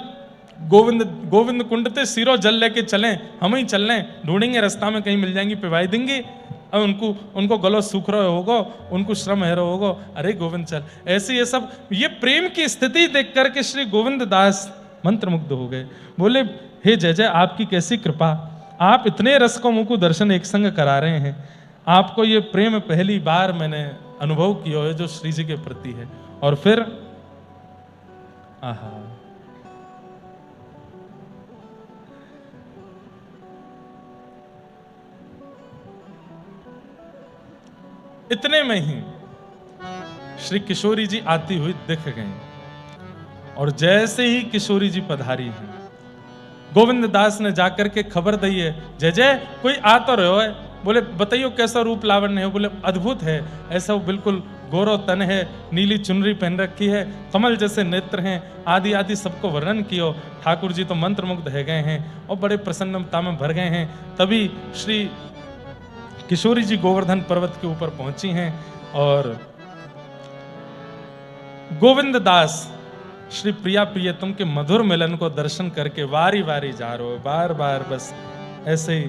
गोविंद कुंड ते सिरो जल लेके चलें, हम ही चल लें, ढूंढेंगे रास्ता में कहीं मिल जाएंगी, पिवाई देंगे। अब उनको गलो सूख रहे होगो, उनको श्रम है रहा होगो, अरे गोविंद चल। ऐसे ये सब, ये प्रेम की स्थिति देख करके श्री गोविंद दास मंत्रमुग्ध हो गए। बोले हे जय जय, आपकी कैसी कृपा, आप इतने रस को मुझको दर्शन एक संग करा रहे हैं, आपको ये प्रेम पहली बार मैंने अनुभव किया है जो श्री जी के प्रति है। और फिर आहा, इतने में ही श्री किशोरी जी आती हुई दिख गई, और जैसे ही किशोरी जी पधारी हैं, गोविंद दास ने जाकर के खबर दी है, जय जय कोई आ तो रहो है। बोले बताइयो कैसा रूप लावण्य है? बोले अद्भुत है, ऐसा वो बिल्कुल गोरो तन है, नीली चुनरी पहन रखी है, कमल जैसे नेत्र हैं, आदि आदि सबको वर्णन कियो। ठाकुर जी तो मंत्रमुग्ध रह गए हैं और बड़े प्रसन्नता में भर गए हैं। तभी श्री किशोरी जी गोवर्धन पर्वत के ऊपर पहुंची हैं और गोविंद दास श्री प्रिया प्रियतम के मधुर मिलन को दर्शन करके वारी वारी जा रहे हो, बार बार बस ऐसे ही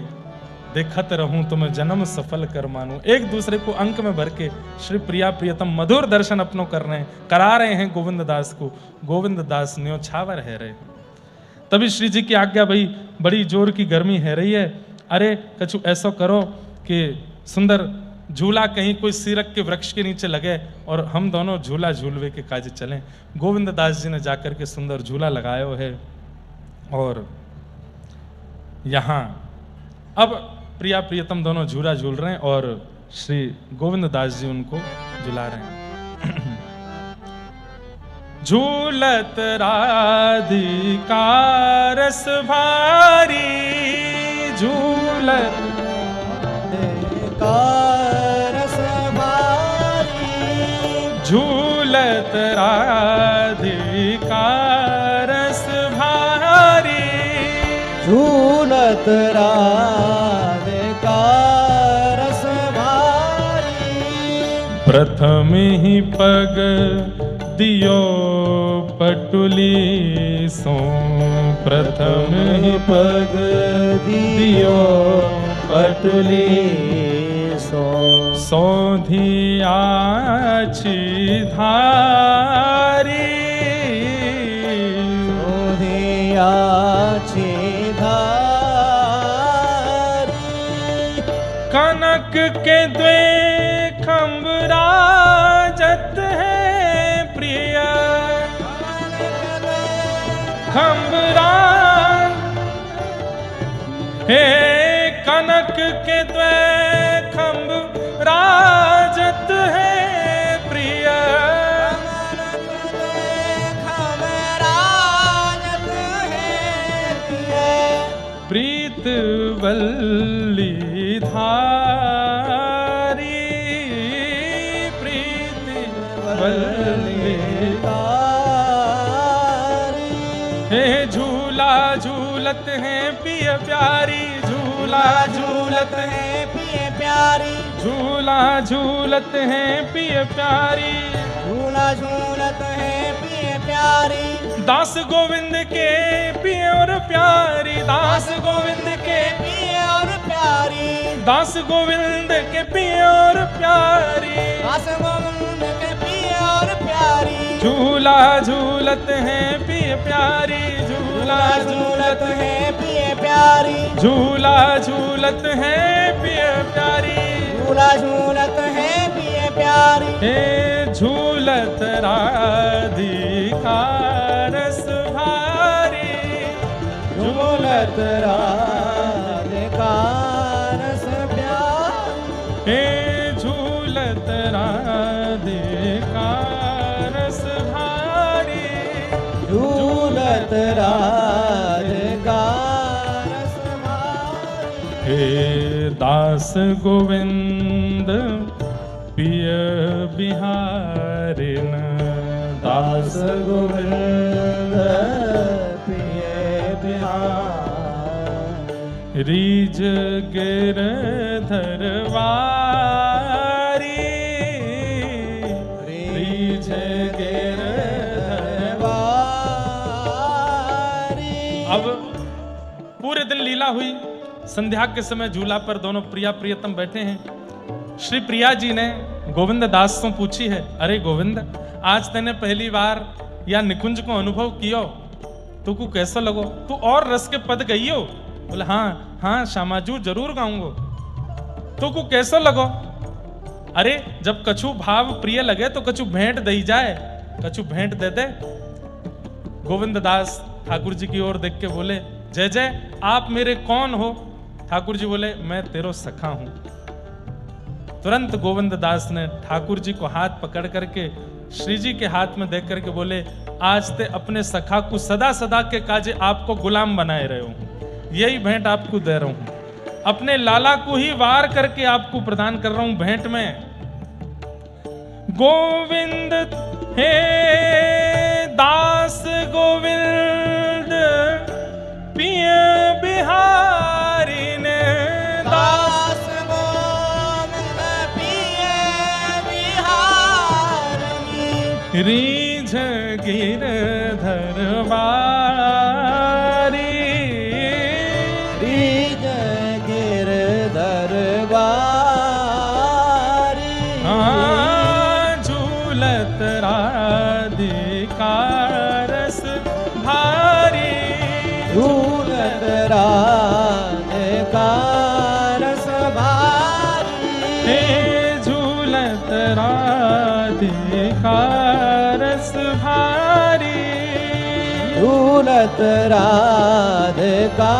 देखत रहूं तुम्हें जन्म सफल कर मानूं। एक दूसरे को अंक में भर के श्री प्रिया प्रियतम मधुर दर्शन अपनों कर रहे हैं, करा रहे हैं गोविंद दास को। गोविंद दास न्योछावर है रहे। तभी श्री जी की आज्ञा, भाई बड़ी जोर की गर्मी है रही है, अरे कछु ऐसा करो कि सुंदर झूला कहीं कोई सीरक के वृक्ष के नीचे लगे और हम दोनों झूला झूलवे के काज चलें। गोविंद दास जी ने जाकर के सुंदर झूला लगाया है और यहाँ अब प्रिया प्रियतम दोनों झूला झूल रहे हैं और श्री गोविंद दास जी उनको झुला रहे हैं। झूलत राधिका रस भारी, झूलत रस भारी, झूलत राधिका रस भारी, झूलत राधिका रस भारी। प्रथम ही पग दियो पटुली सो, प्रथम ही पग दियो पटुली सो, सोधियाची धारी, सोधियाची धारी। कनक के द्वे खम्भ राजत है प्रिय, खम्भ राज हे कनक के द्वे खम्भ राजत है प्रिय, प्रीत वल्ली धारी, प्रीत वल्ली धारी। हे झूला झूलत है पिय प्यारी, झूला झूलत है पिय प्यारी, झूला झूलत है पिय प्यारी, झूला झूलत है पिय प्यारी। दास गोविंद के पिय और प्यारी, दास गोविंद के पिय और प्यारी, दास गोविंद के पिय और प्यारी, दास गोविंद के पिय और प्यारी। झूला झूलत है पिय प्यारी, झूला झूलत है पिय प्यारी, झूला झूलत है पिय प्यारी, झूला झूलत है पिय प्यारी। हे झूलत राधिका रस भारी, झूलत राधिका रस प्यारी, हे झूलत राधिका रस भारी, झूलत राधिका रस भारी। हे दास गोविंद पिय बिहारिन, दास गोविंद पिय बिहार, रीज गिरधर वारी, रीज गिरधर वारी। अब पूरे दिन लीला हुई। संध्या के समय झूला पर दोनों प्रिया प्रियतम बैठे हैं। श्री प्रिया जी ने गोविंद दास से पूछी है, अरे गोविंद, आज तेने पहली बार या निकुंज को अनुभव कियो, तू को कैसा लगो? तू और रस के पद गईयो? बोले हाँ हाँ श्यामाजू जरूर गाऊंगो। तू को कैसा लगो? अरे जब कछु भाव प्रिय लगे तो कछु भेंट दई जाए, कछु भेंट दे दे। गोविंद दास ठाकुर जी की ओर देख के बोले, जय जय, आप मेरे कौन हो? ठाकुर जी बोले, मैं तेरो सखा हूं। तुरंत गोविंद दास ने ठाकुर जी को हाथ पकड़ करके श्री जी के हाथ में देख करके बोले, आज ते अपने सखा को सदा सदा के काजे आपको गुलाम बनाए रहे हूं, यही भेंट आपको दे रहा हूं। अपने लाला को ही वार करके आपको प्रदान कर रहा हूं भेंट में। गोविंद हे दास गोविंद पिय बिहारी ने, दास गोविंद पिय बिहारी, रीझ गिरधर वारी, रीझ गिरधर वारी। झूलत राधिका रस भारी, झूलत राधिका रस भारी। हे झूलत राधिका रस भारी, झूलत राधिका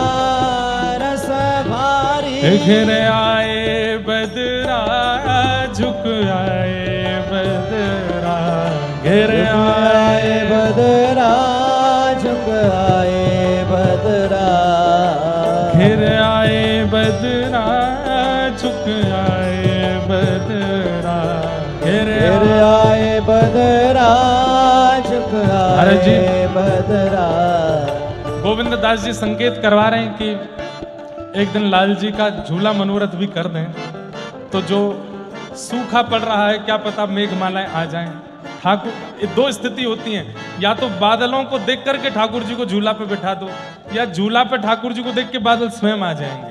रस भारी। घिर आए बदरा, झुक आए बदरा, घिर आए झुक आए बदरा, गिर आए बदरा, झुक अरे जी। आए बदरा। गोविंद दास जी संकेत करवा रहे हैं कि एक दिन लाल जी का झूला मनोरथ भी कर दें तो जो सूखा पड़ रहा है क्या पता मेघमालाएं आ जाएं। ठाकुर, दो स्थिति होती हैं, या तो बादलों को देख करके ठाकुर जी को झूला पे बैठा दो, या झूला पे ठाकुर जी को देख के बादल स्वयं आ जाएंगे।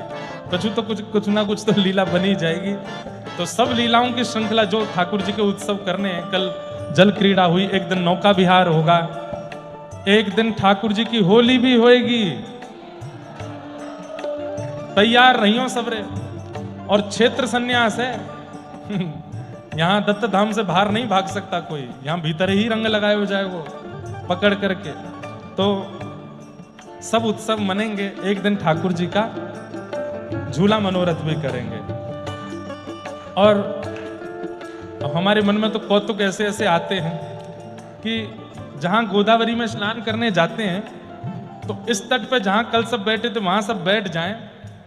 तो कुछ ना कुछ तो लीला बनी जाएगी। तो सब लीलाओं की श्रृंखला जो ठाकुर जी के उत्सव करने हैं, कल जल क्रीड़ा हुई, एक दिन नौका विहार होगा, एक दिन ठाकुर जी की होली भी होएगी। तैयार रहियो सबरे। और क्षेत्र संन्यास है यहाँ दत्त धाम से बाहर नहीं भाग सकता कोई, यहाँ भीतर ही रंग लगाए हो जाए वो पकड़ करके। तो सब उत्सव मनेंगे, एक दिन ठाकुर जी का झूला मनोरथ भी करेंगे। और हमारे मन में तो कौतुक ऐसे ऐसे आते हैं कि जहां गोदावरी में स्नान करने जाते हैं तो इस तट पे जहां कल सब बैठे थे वहां सब बैठ जाएं,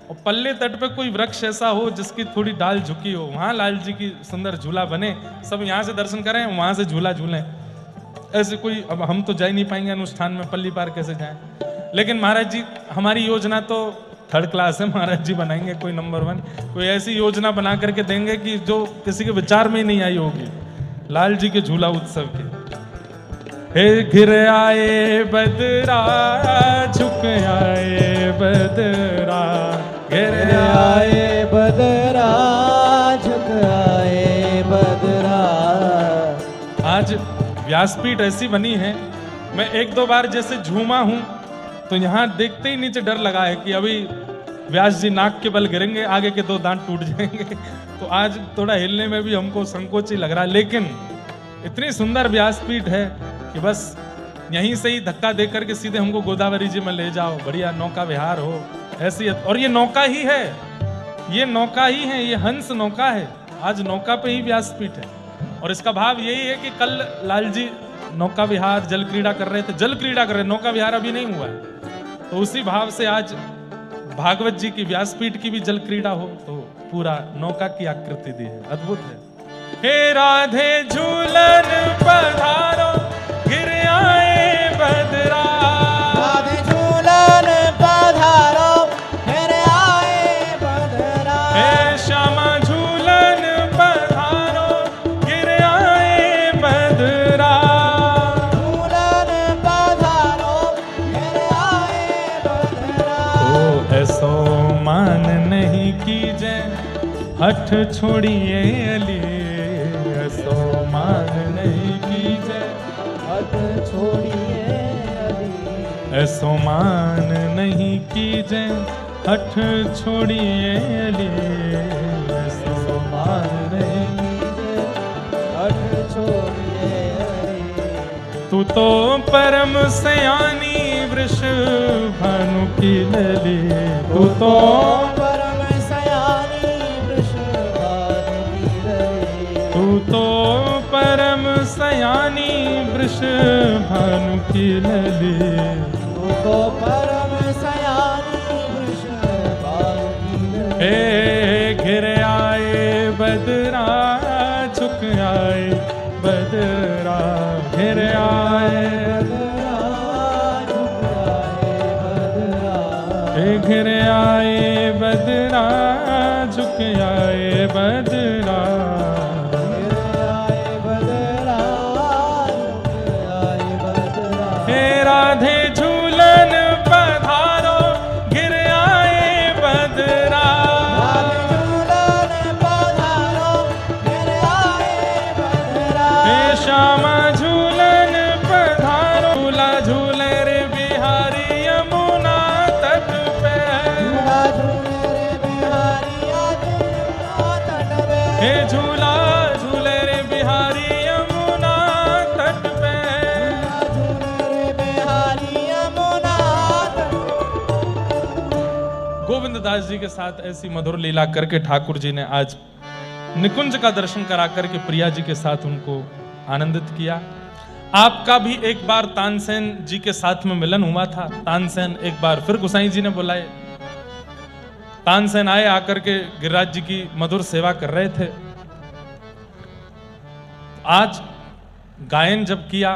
और पल्ले तट पे कोई वृक्ष ऐसा हो जिसकी थोड़ी डाल झुकी हो, वहां लाल जी की सुंदर झूला बने, सब यहाँ से दर्शन करें, वहां से झूला झूलें। ऐसे कोई, अब हम तो जा ही नहीं पाएंगे अनुष्ठान में, पल्ली पार कैसे जाएं। लेकिन महाराज जी हमारी योजना तो थर्ड क्लास है, महाराज जी बनाएंगे कोई नंबर 1, कोई ऐसी योजना बना करके देंगे कि जो किसी के विचार में ही नहीं आई होगी, लाल जी के झूला उत्सव के। हे घिर आए बदरा, झुक आए बदरा, घिर आए बदरा, झुक आए बदरा। आज व्यासपीठ ऐसी बनी है, मैं एक दो बार जैसे झूमा हूं तो यहाँ देखते ही नीचे डर लगा है कि अभी व्यास जी नाक के बल गिरेंगे, आगे के 2 दांत टूट जाएंगे। तो आज थोड़ा हिलने में भी हमको संकोच ही लग रहा है, लेकिन इतनी सुंदर व्यासपीठ है कि बस यहीं से ही धक्का दे करके सीधे हमको गोदावरी जी में ले जाओ, बढ़िया नौका विहार हो ऐसी। और ये नौका ही है, ये नौका ही है, ये हंस नौका है। आज नौका पे ही व्यासपीठ है। और इसका भाव यही है कि कल लाल जी नौका विहार जल क्रीड़ा कर रहे थे, जल क्रीड़ा कर रहे, नौका विहार अभी नहीं हुआ है। तो उसी भाव से आज भागवत जी की व्यासपीठ की भी जल क्रीड़ा हो, तो पूरा नौका की आकृति दी है, अद्भुत है। हे राधे झूलन पधारो, गिर आए बदरा, राधे झूलन पधारो, गिर आए बदरा। हे श्यामा झूलन पधारो, गिर आए बदरा, झूलन पधारो, गिर आए बदरा। तो ऐसो मान नहीं कीजे, हठ छोड़िए अली, ऐसो मान नहीं कीजे, हट छोड़िए अली। ऐसो मान नहीं कीजे, हठ छोड़िए अली, ऐसो मान नहीं कीजिए, हट छोड़िए अली। तू तो परम सयानी वृष भानु की लली, तू तो परम सयानी वृषभानु की लली। तू तो परम सयानी वृष भानु की लली, तू तो परम सयानी वृषभानु की लली। हे घिर आए बदरा, झुक आए बदरा, घिर आए घिर आए बदरा, झुक आए बदरा। हे राधे झूलन पधारो, गिर आए बदरा, हे श्यामा झूलन पधारो, झूला झूले रे बिहारी यमुना तट पे, हे झूला झूले रे बिहारी यमुना तट पे। गोविंद दास जी के साथ ऐसी मधुर लीला करके ठाकुर जी ने आज निकुंज का दर्शन करा करके प्रिया जी के साथ उनको आनंदित किया। आपका भी एक बार तानसेन जी के साथ में मिलन हुआ था। तानसेन एक बार फिर गोसाई जी ने बुलाए, तानसेन आए, आकर के गिरिराज जी की मधुर सेवा कर रहे थे। आज गायन जब किया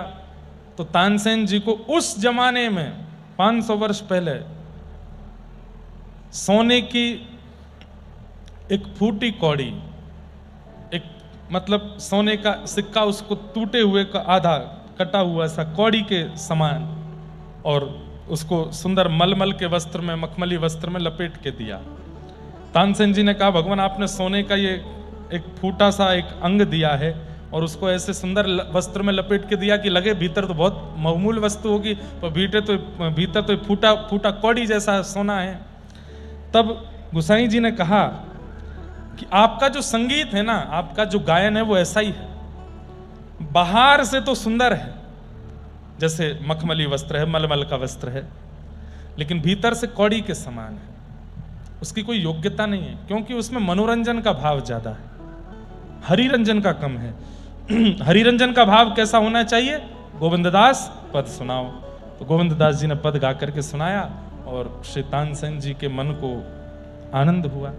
तो तानसेन जी को उस जमाने में 500 वर्ष पहले सोने की एक फूटी कौड़ी, एक मतलब सोने का सिक्का, उसको टूटे हुए का आधा कटा हुआ सा कौड़ी के समान, और उसको सुंदर मलमल के वस्त्र में, मखमली वस्त्र में लपेट के दिया। तानसेन जी ने कहा, भगवान आपने सोने का ये एक फूटा सा एक अंग दिया है और उसको ऐसे सुंदर वस्त्र में लपेट के दिया कि लगे भीतर तो बहुत बहुमूल्य वस्तु होगी, पर भीतर तो फूटा फूटा कौड़ी जैसा सोना है। तब गोसाई जी ने कहा कि आपका जो संगीत है ना, आपका जो गायन है वो ऐसा ही है, बाहर से तो सुंदर है, जैसे मखमली वस्त्र है, मलमल का वस्त्र है, लेकिन भीतर से कौड़ी के समान है, उसकी कोई योग्यता नहीं है, क्योंकि उसमें मनोरंजन का भाव ज्यादा है, हरिरंजन का कम है। हरिरंजन का भाव कैसा होना चाहिए? गोविंददास पद सुनाओ। तो गोविंददास जी ने पद गा करके सुनाया और श्री तानसेन जी के मन को आनंद हुआ।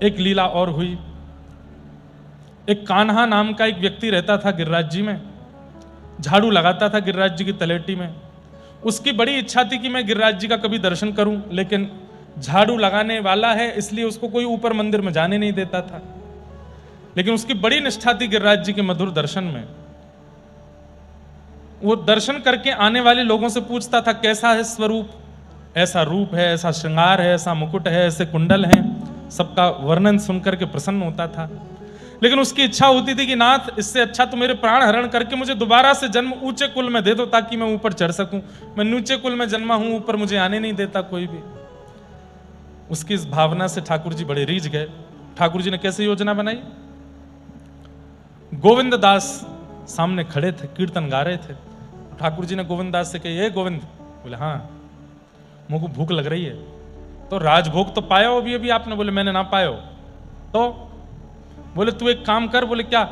एक लीला और हुई। एक कान्हा नाम का एक व्यक्ति रहता था गिरिराज जी में, झाड़ू लगाता था गिरिराज जी की तलेटी में। उसकी बड़ी इच्छा थी कि मैं गिरिराज जी का कभी दर्शन करूं, लेकिन झाड़ू लगाने वाला है इसलिए उसको कोई ऊपर मंदिर में जाने नहीं देता था। लेकिन उसकी बड़ी निष्ठा थी गिरिराज जी के मधुर दर्शन में। वो दर्शन करके आने वाले लोगों से पूछता था, कैसा है स्वरूप? ऐसा रूप है, ऐसा श्रृंगार है, ऐसा मुकुट है, ऐसे कुंडल हैं। सबका वर्णन सुनकर के प्रसन्न होता था। लेकिन उसकी इच्छा होती थी कि नाथ, इससे अच्छा तो मेरे प्राण हरण करके मुझे दोबारा से जन्म ऊंचे कुल में दे दो, ताकि मैं ऊपर चढ़ सकूं। मैं नीचे कुल में जन्मा हूं, ऊपर मुझे आने नहीं देता कोई भी। उसकी इस भावना से ठाकुर जी बड़े रीझ गए। ठाकुर जी ने कैसे योजना बनाई? गोविंददास सामने खड़े थे, कीर्तन गा रहे थे। ठाकुर जी ने गोविंददास से कही, गोविंद। बोले हाँ, मुझे को भूख लग रही है। तो राजभोग तो पाया हो अभी आपने? बोले मैंने ना पायो। तो बोले तू एक काम कर। बोले क्या?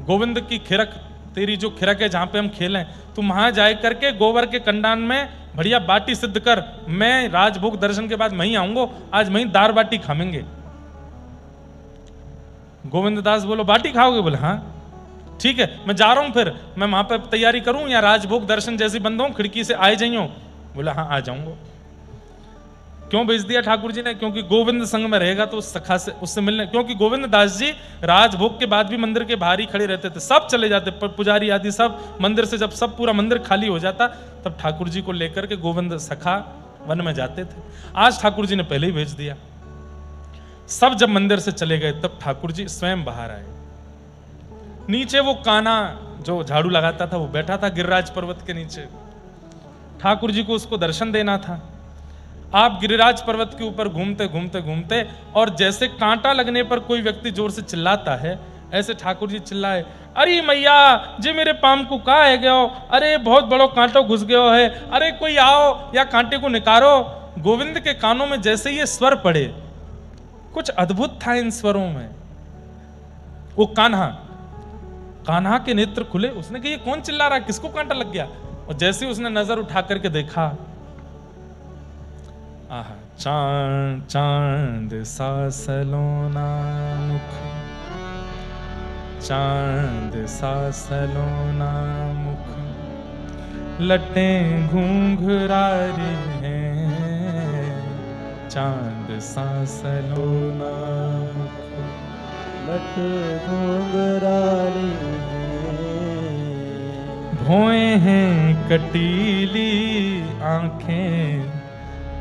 गोविंद की खिरक, तेरी जो खिरक है जहां पे हम खेलें, तुम वहां जाए करके गोबर के कंडान में बढ़िया बाटी सिद्ध कर। मैं राजभोग दर्शन के बाद वहीं आऊंगा, आज वहीं दार बाटी खाएंगे। गोविंददास बोलो बाटी खाओगे? बोले हाँ ठीक है, मैं जा रहा हूं, फिर मैं वहां पर तैयारी करूं या राजभोग दर्शन जैसी बंद हूं, खिड़की से आए जाइयो। बोला हाँ आ जाऊंगा। क्यों भेज दिया ठाकुर जी ने? क्योंकि गोविंद संग में रहेगा तो सखा से उससे मिलने, क्योंकि गोविंद दास जी राजभोग के बाद भी मंदिर के बाहर ही खड़े रहते थे। सब चले जाते, पुजारी आदि सब मंदिर से, जब सब पूरा मंदिर खाली हो जाता तब ठाकुर जी को लेकर के गोविंद सखा वन में जाते थे। आज ठाकुर जी ने पहले ही भेज दिया। सब जब मंदिर से चले गए तब ठाकुर जी स्वयं बाहर आए। नीचे वो कान्हा जो झाड़ू लगाता था वो बैठा था गिरिराज पर्वत के नीचे। ठाकुर जी को उसको दर्शन देना था। आप गिरिराज पर्वत के ऊपर घूमते घूमते घूमते, और जैसे कांटा लगने पर कोई व्यक्ति जोर से चिल्लाता है, ऐसे ठाकुर जी चिल्लाए, अरे मैया जी मेरे पाम को का है गयो, अरे बहुत बड़ो कांटो घुस गयो है, अरे कोई आओ या कांटे को निकारो। गोविंद के कानों में जैसे ये स्वर पड़े, कुछ अद्भुत था इन स्वरों में। वो कान्हा के नेत्र खुले। उसने कहा ये कौन चिल्ला रहा है, किसको कांटा लग गया? और जैसे उसने नजर उठा करके देखा, आहा, चांद चांद सा सलोना मुख, चांद सा सलोना मुख, लटें घूंघरारी हैं, चांद सा सलोना मुख, लट घूंघरारी भौएं हैं कटीली आंखें,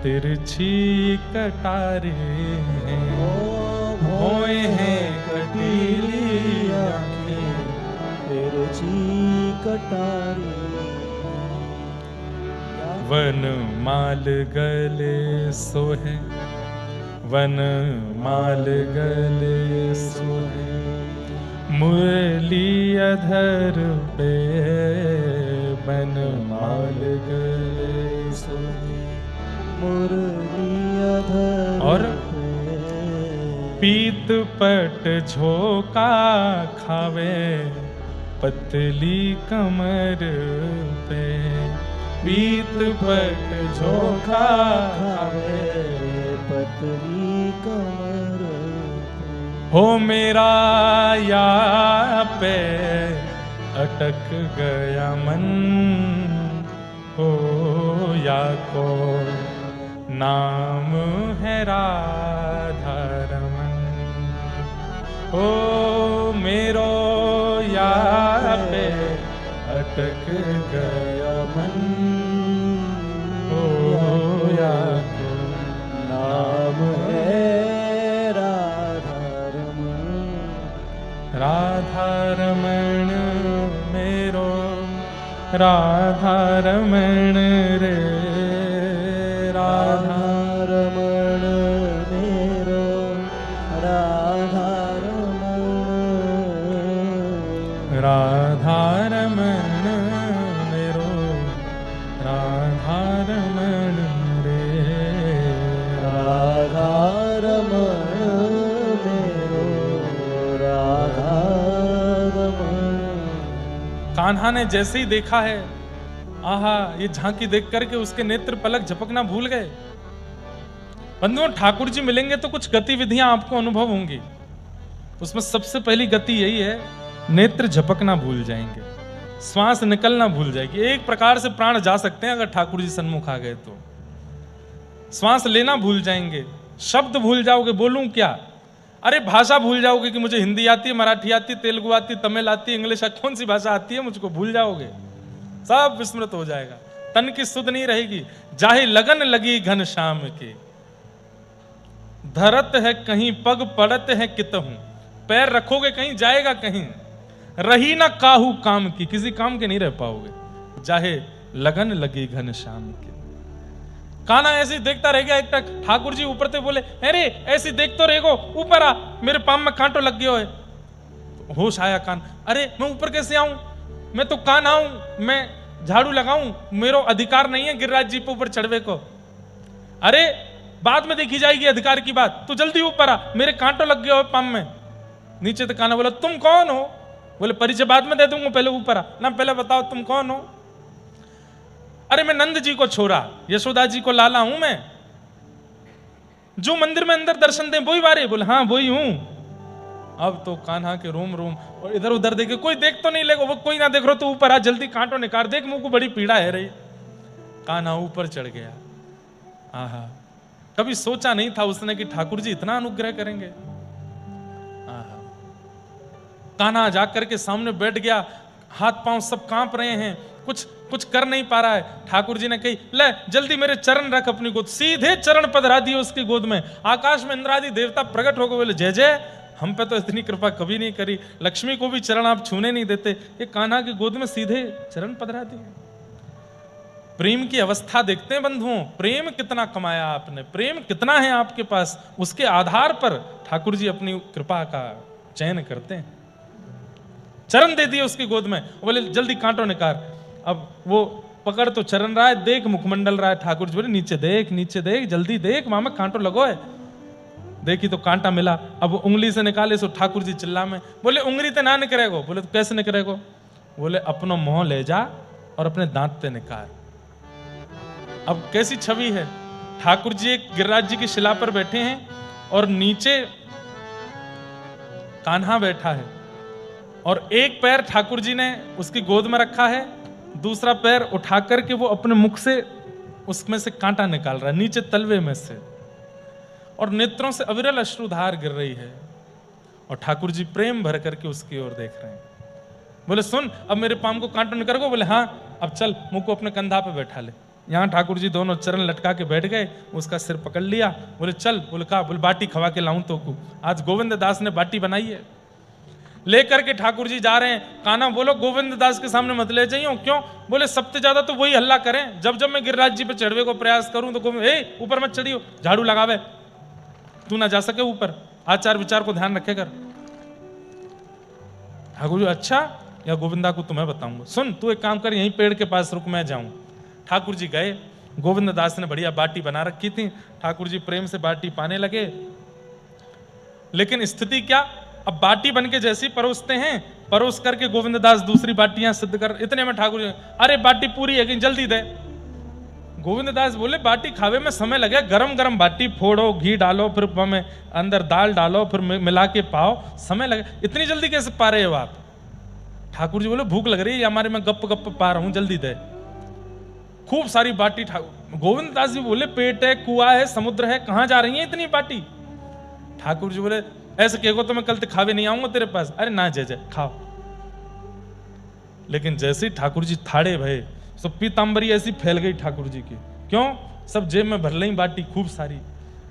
तिरछी कटारे हैं। भौएं हैं कटीली आंखें, तिरछी कटारी। वन माल गले सोहे, वन माल गले सोहे, मुरली अधर पे, वन माल गले सोहे, मुरली अधर और पीत पट झोंका खावे, पतली कमर पे, पीत पट झोंका खावे पतली कमर हो मेरा या पे अटक गया मन हो या को नाम है राधा रमन हो मेरो या पे अटक गया मन हो या को नाम है राधा रमण मेरो राधा रमण रे राधा रमण मेरो राधा रमण राधा रमण मेरो राधा रमण रे राधा रमण मेरो राधा रमण। कान्हा ने जैसे ही देखा है, आहा, ये झांकी देख करके उसके नेत्र पलक झपकना भूल गए। बंधुओं, ठाकुर जी मिलेंगे तो कुछ गतिविधियां आपको अनुभव होंगी। उसमें सबसे पहली गति यही है, नेत्र झपकना भूल जाएंगे, श्वास निकलना भूल जाएगी। एक प्रकार से प्राण जा सकते हैं अगर ठाकुर जी सन्मुख आ गए तो। श्वास लेना भूल जाएंगे, शब्द भूल जाओगे, बोलूं क्या, अरे भाषा भूल जाओगे कि मुझे हिंदी आती है, मराठी आती, तेलुगु आती, तमिल आती, इंग्लिश, कौन सी भाषा आती है मुझको, भूल जाओगे, सब विस्मृत हो जाएगा, तन की सुध नहीं रहेगी। जाहे लगन लगी घन श्याम के, धरत है कहीं पग पड़त है कितहूं, पैर रखोगे कहीं जाएगा कहीं, रही ना काहू काम की, किसी काम के नहीं रह पाओगे। चाहे लगन लगी घन श्याम के। कान्हा ऐसे देखता रह गया। एक तक ठाकुर जी ऊपर से बोले, अरे ऐसे देख तो रहेगो, ऊपर आ, मेरे पाम में कांटो लग गया है। तो होश आया कान, अरे मैं ऊपर कैसे आऊं, मैं तो कान आऊं, मैं झाड़ू लगाऊं, मेरा अधिकार नहीं है गिरिराज जी पे ऊपर चढ़वे को। अरे बाद में देखी जाएगी अधिकार की बात, तू जल्दी ऊपर आ, मेरे कांटो लग गया हो पाम में। नीचे तो कान्हा बोला, तुम कौन हो? बोले परिचय बाद में दे दूंगा, पहले ऊपर आ ना, पहले बताओ तुम कौन हो? अरे मैं नंद जी को छोरा, यशोदा जी को लाला हूं मैं, जो मंदिर में अंदर दर्शन दे वही बारे। बोले हाँ वही हूं। अब तो कान्हा के रोम रोम, और इधर उधर देखे, कोई देख तो नहीं लेगा, वो कोई ना देख रहा तो ऊपर आ, जल्दी कांटो निकाल, देख मुंह को बड़ी पीड़ा है रही। कान्हा ऊपर चढ़ गया। आहा, कभी सोचा नहीं था उसने कि ठाकुर जी इतना अनुग्रह करेंगे। आहा, कान्हा जाकर के सामने बैठ गया, हाथ पांव सब कांप रहे हैं, कुछ कर नहीं पा रहा है। ठाकुर जी ने कही, ले जल्दी मेरे चरण रख अपनी गोद, सीधे चरण पधरा दिए उसकी गोद में। आकाश में इंद्रादि देवता प्रकट हो गए, बोले जय जय, हम पे तो इतनी कृपा कभी नहीं करी, लक्ष्मी को भी चरण आप छूने नहीं देते, ये कान्हा की गोद में सीधे चरण पधरा दिए। प्रेम की अवस्था देखते हैं बंधुओं, प्रेम कितना कमाया आपने, प्रेम कितना है आपके पास, उसके आधार पर ठाकुर जी अपनी कृपा का चयन करते हैं। चरण दे दिए उसकी गोद में, बोले जल्दी कांटो निकाल। अब वो पकड़ तो चरण रहा है, देख मुखमंडल रहा है। ठाकुर जी बोले नीचे देख, नीचे देख, जल्दी देख, मामा कांटो लगो है। देखी तो कांटा मिला, अब उंगली से निकाले सो ठाकुर जी चिल्ला में, बोले उंगली ते ना निकलेगो। बोले तो कैसे निकलेगो? बोले अपनो मुंह ले जा और अपने दांत ते निकाल। अब कैसी छवि है, ठाकुर जी एक गिरिराज जी की शिला पर बैठे हैं और नीचे कान्हा बैठा है, और एक पैर ठाकुर जी ने उसकी गोद में रखा है, दूसरा पैर उठा करके वो अपने मुख से उसमें से कांटा निकाल रहा है, नीचे तलवे में से, और नेत्रों से अविरल अश्रुधार गिर रही है, और ठाकुर जी प्रेम भर करके उसकी ओर देख रहे हैं। बोले सुन, अब मेरे पाम को कांटो निकाल गो। बोले हाँ, अब चल मुंह को अपने कंधा पे बैठा ले। यहाँ ठाकुर जी दोनों चरण लटका के बैठ गए, उसका सिर पकड़ लिया। बोले चल, बोले कहा, बोले बाटी खवा के लाऊं तो को, आज गोविंद दास ने बाटी बनाई है। लेकर के ठाकुर जी जा रहे हैं। कान्हा बोलो गोविंद दास के सामने मत ले जाइयो। क्यों? बोले सबसे ज्यादा तो वही हल्ला करें, जब जब मैं गिरिराज जी पे चढ़वे को प्रयास करूं तो गोविंद, ए ऊपर मत चढ़ियो, झाड़ू लगावे, तू ना जा सके ऊपर, आचार विचार को ध्यान रखे कर। ठाकुर जी अच्छा, या गोविंदा को तुम्हें बताऊंगा, सुन तू एक काम कर, यहीं पेड़ के पास रुक, मैं जाऊं। ठाकुर जी गए, गोविंद दास ने बढ़िया बाटी बना रखी थी, ठाकुर जी प्रेम से बाटी पाने लगे। लेकिन स्थिति क्या, अब बाटी बन के जैसी परोसते हैं, परोस करके गोविंद दास दूसरी बाटियां सिद्ध कर, इतने में ठाकुर जी, अरे बाटी पूरी है कि जल्दी दे। गोविंद दास बोले बाटी खावे में समय लगे, गरम गरम बाटी फोड़ो, घी डालो, फिर में अंदर दाल डालो, फिर मिला के पाओ, समय लगे, इतनी जल्दी कैसे पा रहे हो आप? ठाकुर जी बोले भूख लग रही है हमारे, मैं गप गप पा रहा हूं, जल्दी दे। खूब सारी बाटी गोविंद दास जी बोले पेट है, कुआ है, समुद्र है, कहां जा रही है इतनी बाटी? ठाकुर जी बोले ऐसे कहो तो मैं कल तक खावे नहीं आऊंगा तेरे पास। अरे ना जय जय खाओ। लेकिन जैसे ही ठाकुर जी थाड़े भये, सब पीतांबरी ऐसी फैल गई ठाकुर जी की। क्यों? सब जेब में भर ली बाटी खूब सारी।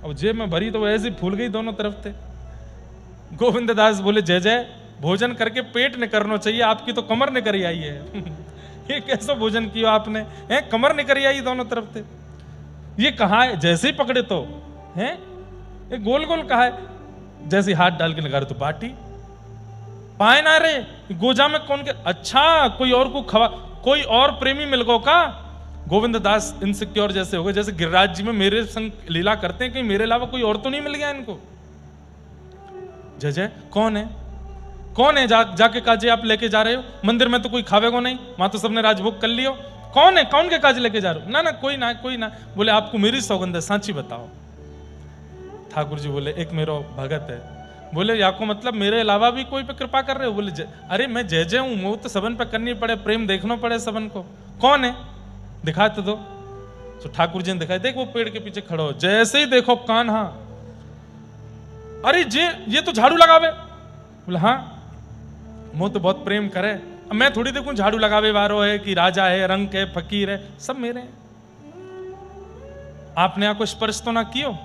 अब जेब में भरी तो वो ऐसी फूल गई दोनों तरफ से। गोविंद दास बोले जय जय, भोजन करके पेट ने करना चाहिए, आपकी तो कमर ने करी आई है। ये कैसा भोजन किया आपने? है कमर ने करी आई दोनों तरफ से। ये कहा है? जैसे ही पकड़े तो है ये गोल गोल कहा है, जैसे हाथ डाल के लगा रहे तो बाटी पाए ना रे गोजा में कौन के? अच्छा कोई और को खवा, कोई और प्रेमी मिल गो का? गोविंद दास इनसिक्योर जैसे हो गए, जैसे गिरिराज जी में मेरे संग लीला करते हैं, कहीं मेरे अलावा कोई और तो नहीं मिल गया इनको। जय जय कौन है? कौन है? जाके काजे आप लेके जा रहे हो? मंदिर में तो कोई खावेगो नहीं, वहां तो सबने राजभोग कर लियो। कौन है? कौन के काज लेके जा रहे हो? ना ना कोई ना कोई ना। बोले आपको मेरी सौगंध है, सांची बताओ। ठाकुर जी बोले एक मेरो भगत है। बोले या को मतलब मेरे अलावा भी कोई पे कृपा कर रहे हो? बोले अरे मैं जय जय हूं, मोह तो सबन पे करनी पड़े, प्रेम देखना पड़े सबन को। कौन है? दिखा तो दो। तो ठाकुर जी ने दिखाई, देख वो पेड़ के पीछे खड़ो, जैसे ही देखो कान्हा। अरे जे ये तो झाड़ू लगावे। बोले हाँ मोह तो बहुत प्रेम करे, अब मैं थोड़ी देखूं झाड़ू लगावे वारो है कि राजा है, रंग है, फकीर है, सब मेरे हैं। आपने आपको स्पर्श तो ना कियो?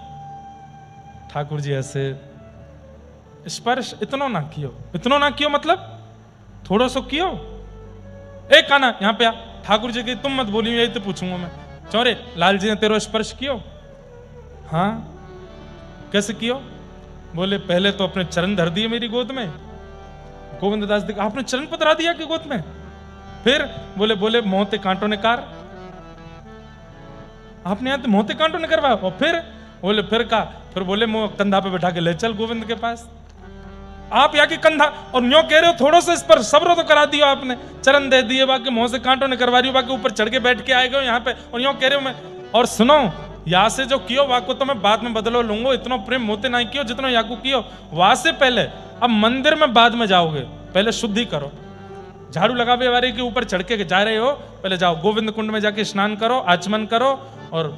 ठाकुर जी ऐसे स्पर्श इतना ना कियो। इतना ना कियो मतलब थोड़ा सो कियो। एक काना यहां पे आ। ठाकुर जी की तुम मत बोलियो, यही तो पूछूंगा मैं। चौरे लाल जी ने तेरो स्पर्श कियो? हाँ। कैसे कियो? बोले पहले तो अपने चरण धर दिए मेरी गोद में। गोविंद दास देखा आपने चरण पधरा दिया कि गोद में? फिर बोले मोहते कांटों ने कार। आपने यहां तो मोहते कांटों ने करवाया। और फिर का फिर बोले मुंह कंधा पे बैठा के ले चल गोविंद के पास। आप यहाँ की कंधा और न्यो कह रहे हो थोड़ा सा इस पर सब्र तो करा दियो आपने, चरण दे दिए, बाकी मुंह से कांटों ने करवा रही हो, बाकी ऊपर चढ़ के बैठ के आए गए यहाँ पे और यूं कह रहे हो मैं। और सुनो यहाँ से जो कियो वाको तो मैं बाद में बदलो लूंगा, इतना प्रेम मोते ना कियो जितना याकू कियो। वहां से पहले अब मंदिर में बाद में जाओगे, पहले शुद्धि करो। झाड़ू लगावे वाले के ऊपर चढ़ के जा रहे हो, पहले जाओ गोविंद कुंड में जाके स्नान करो, आचमन करो और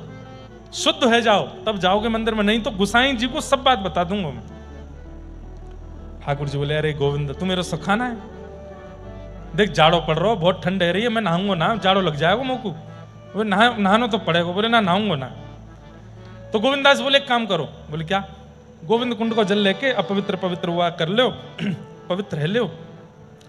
शुद्ध है जाओ, तब जाओगे मंदिर में। नहीं तो गुसाई जी को सब बात बता दूंगा मैं। ठाकुर जी बोले अरे गोविंद तू मेरा सुखाना है, देख जाड़ो पड़ रहा हो, बहुत ठंड है रही है, मैं नहाऊंगा ना, जाड़ो लग जाएगा मोकू। बोले नहाना तो पड़ेगा। बोले ना नहाऊंगा ना। तो गोविंद दास बोले एक काम करो। बोले क्या? गोविंद कुंड को जल लेके अपवित्र पवित्र हुआ कर लो, पवित्र है लो,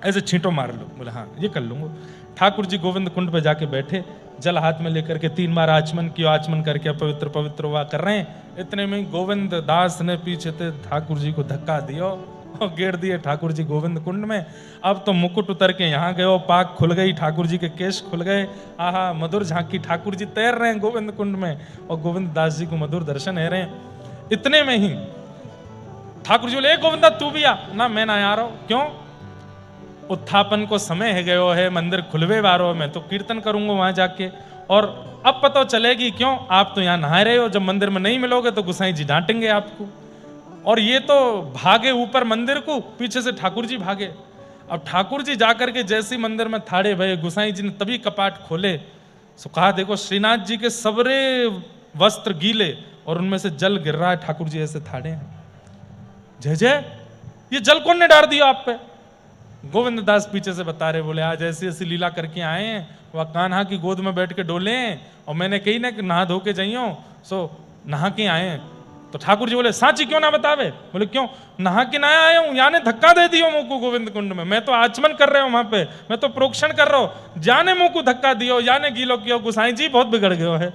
ऐसे छींटो मार लो। बोले हाँ ये कर लूंगा। ठाकुर जी गोविंद कुंड पे जाके बैठे, जल हाथ में लेकर के 3 बार आचमन किया, आचमन करके अपवित्र पवित्र हुआ कर रहे हैं। इतने में गोविंद दास ने पीछे से ठाकुर जी को धक्का दिया और गिर दिए ठाकुर जी गोविंद कुंड में। अब तो मुकुट उतर के यहाँ गए, पाक खुल गई, ठाकुर जी के केश खुल गए। आहा मधुर झांकी, ठाकुर जी तैर रहे हैं गोविंद कुंड में और गोविंद दास जी को मधुर दर्शन है रहे हैं। इतने में ही ठाकुर जी बोले गोविंदा तू भी आ ना। मैं ना आ रहा हूं। क्यों? उत्थापन को समय है गयो है, मंदिर खुलवे वारो, मैं तो कीर्तन करूंगा वहां जाके। और अब पता चलेगी क्यों आप तो यहाँ नहा रहे हो, जब मंदिर में नहीं मिलोगे तो गुसाई जी डांटेंगे आपको। और ये तो भागे ऊपर मंदिर को, पीछे से ठाकुर जी भागे। अब ठाकुर जी जाकर के जैसे मंदिर में थाड़े भये, गुसाई जी ने तभी कपाट खोले। सो कहा देखो श्रीनाथ जी के सबरे वस्त्र गीले और उनमें से जल गिर रहा है, ठाकुर जी ऐसे थाड़े हैं। जय जय ये जल कौन ने डाल दिया आप पे? गोविंद दास पीछे से बता रहे, बोले आज ऐसी ऐसी लीला करके आए हैं, वह कान्हा की गोद में बैठ के डोले हैं और मैंने कही ना कि नहा धो के जाइयो, सो नहा के आए हैं। तो ठाकुर जी बोले सांची क्यों ना बतावे? बोले क्यों? नहा के ना आया हूं, याने धक्का दे दियो मुंह को गोविंद कुंड में। मैं तो आचमन कर रहा हूं वहां पे, मैं तो प्रोक्षण कर रहा हूं, जाने मुंह को धक्का दियो, याने गीलो कियो। गुसाई जी बहुत बिगड़ गयो है।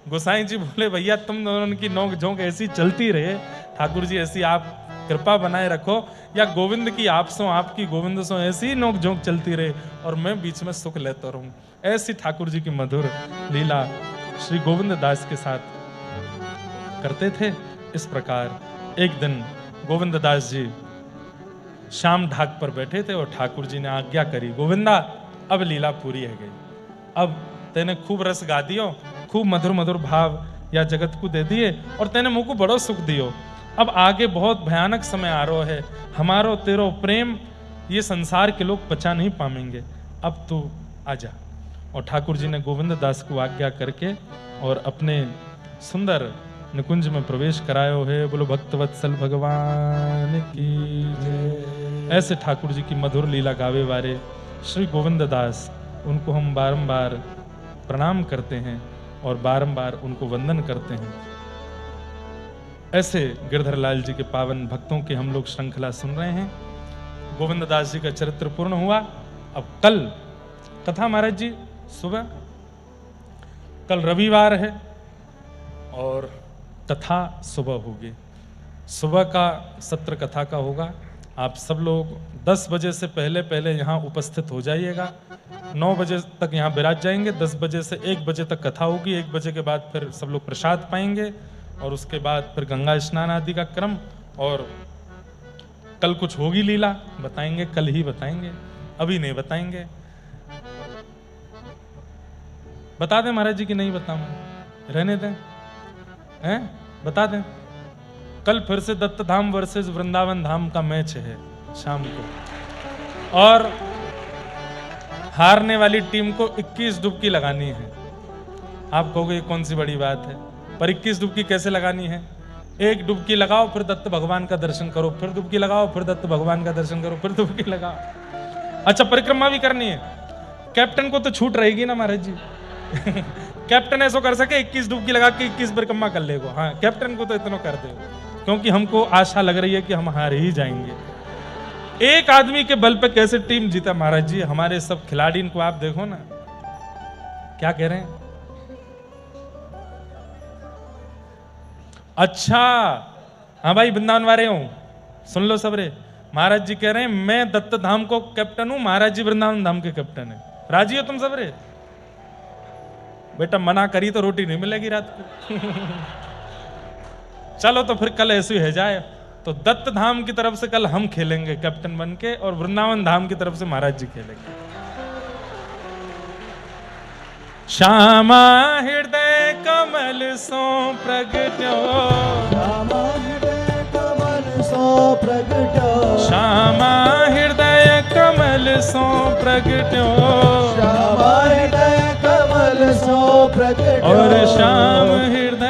गुसाई जी बोले भैया तुम दोनों की नोक झोंक ऐसी चलती रहे, ठाकुर जी ऐसी आप कृपा बनाए रखो, या गोविंद की आप सो आपकी गोविंद सो ऐसी नोक झोंक चलती रहे और मैं बीच में सुख लेता रहूं। ऐसी ठाकुर जी की मधुर लीला श्री गोविंद दास के साथ करते थे। इस प्रकार एक दिन गोविंद दास जी शाम ढाक पर बैठे थे और ठाकुर जी ने आज्ञा करी, गोविंदा अब लीला पूरी है गई, अब तेने खूब रस गा दियो, खूब मधुर मधुर भाव या जगत को दे दिए और तेने मुँह को बड़ो सुख दियो। अब आगे बहुत भयानक समय आ रहा है, हमारो तेरो प्रेम ये संसार के लोग पचा नहीं पाएंगे, अब तू आजा। और ठाकुर जी ने गोविंद दास को आज्ञा करके और अपने सुंदर निकुंज में प्रवेश करायो है। बोलो भक्तवत्सल भगवान की जय। ऐसे ठाकुर जी की मधुर लीला गावे वाले श्री गोविंद दास, उनको हम बारंबार प्रणाम करते हैं और बारंबार उनको वंदन करते हैं। ऐसे गिरधर लाल जी के पावन भक्तों के हम लोग श्रृंखला सुन रहे हैं। गोविंद दास जी का चरित्र पूर्ण हुआ। अब कल कथा महाराज जी सुबह, कल रविवार है और कथा सुबह होगी। सुबह का सत्र कथा का होगा। आप सब लोग 10 बजे से पहले पहले यहाँ उपस्थित हो जाइएगा। 9 बजे तक यहाँ विराज जाएंगे। 10 बजे से 1 बजे तक कथा होगी। 1 बजे के बाद फिर सब लोग प्रसाद पाएंगे और उसके बाद फिर गंगा स्नान आदि का क्रम। और कल कुछ होगी लीला, बताएंगे, कल ही बताएंगे, अभी नहीं बताएंगे। बता दें महाराज जी की नहीं बताऊं, रहने दें, हैं? बता दें। कल फिर से दत्त धाम वर्सेस वृंदावन धाम का मैच है शाम को, और हारने वाली टीम को 21 डुबकी लगानी है। आप कहोगे ये कौन सी बड़ी बात है, पर 21 डुबकी कैसे लगानी है? एक डुबकी लगाओ, फिर दत्त भगवान का दर्शन करो, फिर डुबकी लगाओ, फिर दत्त भगवान का दर्शन करो, फिर डुबकी लगाओ। अच्छा, परिक्रमा भी करनी है। कैप्टन को तो छूट रहेगी ना महाराज जी। कैप्टन ऐसा कर सके 21 डुबकी लगा के 21 परिक्रमा कर लेगो। हाँ, कैप्टन को तो इतना कर दे, क्योंकि हमको आशा लग रही है कि हम हार ही जाएंगे। एक आदमी के बल पे कैसे टीम जीता महाराज जी। हमारे सब खिलाड़ी, इनको आप देखो ना क्या कह रहे हैं। अच्छा, हाँ भाई वृंदावन वाले हूं, सुन लो सब रे। महाराज जी कह रहे हैं मैं दत्त धाम को कैप्टन हूं, महाराज जी वृंदावन धाम के कैप्टन है। राजी हो तुम सब रे? बेटा मना करी तो रोटी नहीं मिलेगी रात को। चलो तो फिर कल ऐसे ही जाए। तो दत्त धाम की तरफ से कल हम खेलेंगे कैप्टन बन के, और वृंदावन धाम की तरफ से महाराज जी खेलेंगे। श्यामा हृदय कमल सो प्रगट्यो, श्यामा हृदय कमल सो प्रगट्यो, श्यामा हृदय कमल सो प्रगट्यो, श्यामा हृदय कमल सो प्रगट्यो, और श्याम हृदय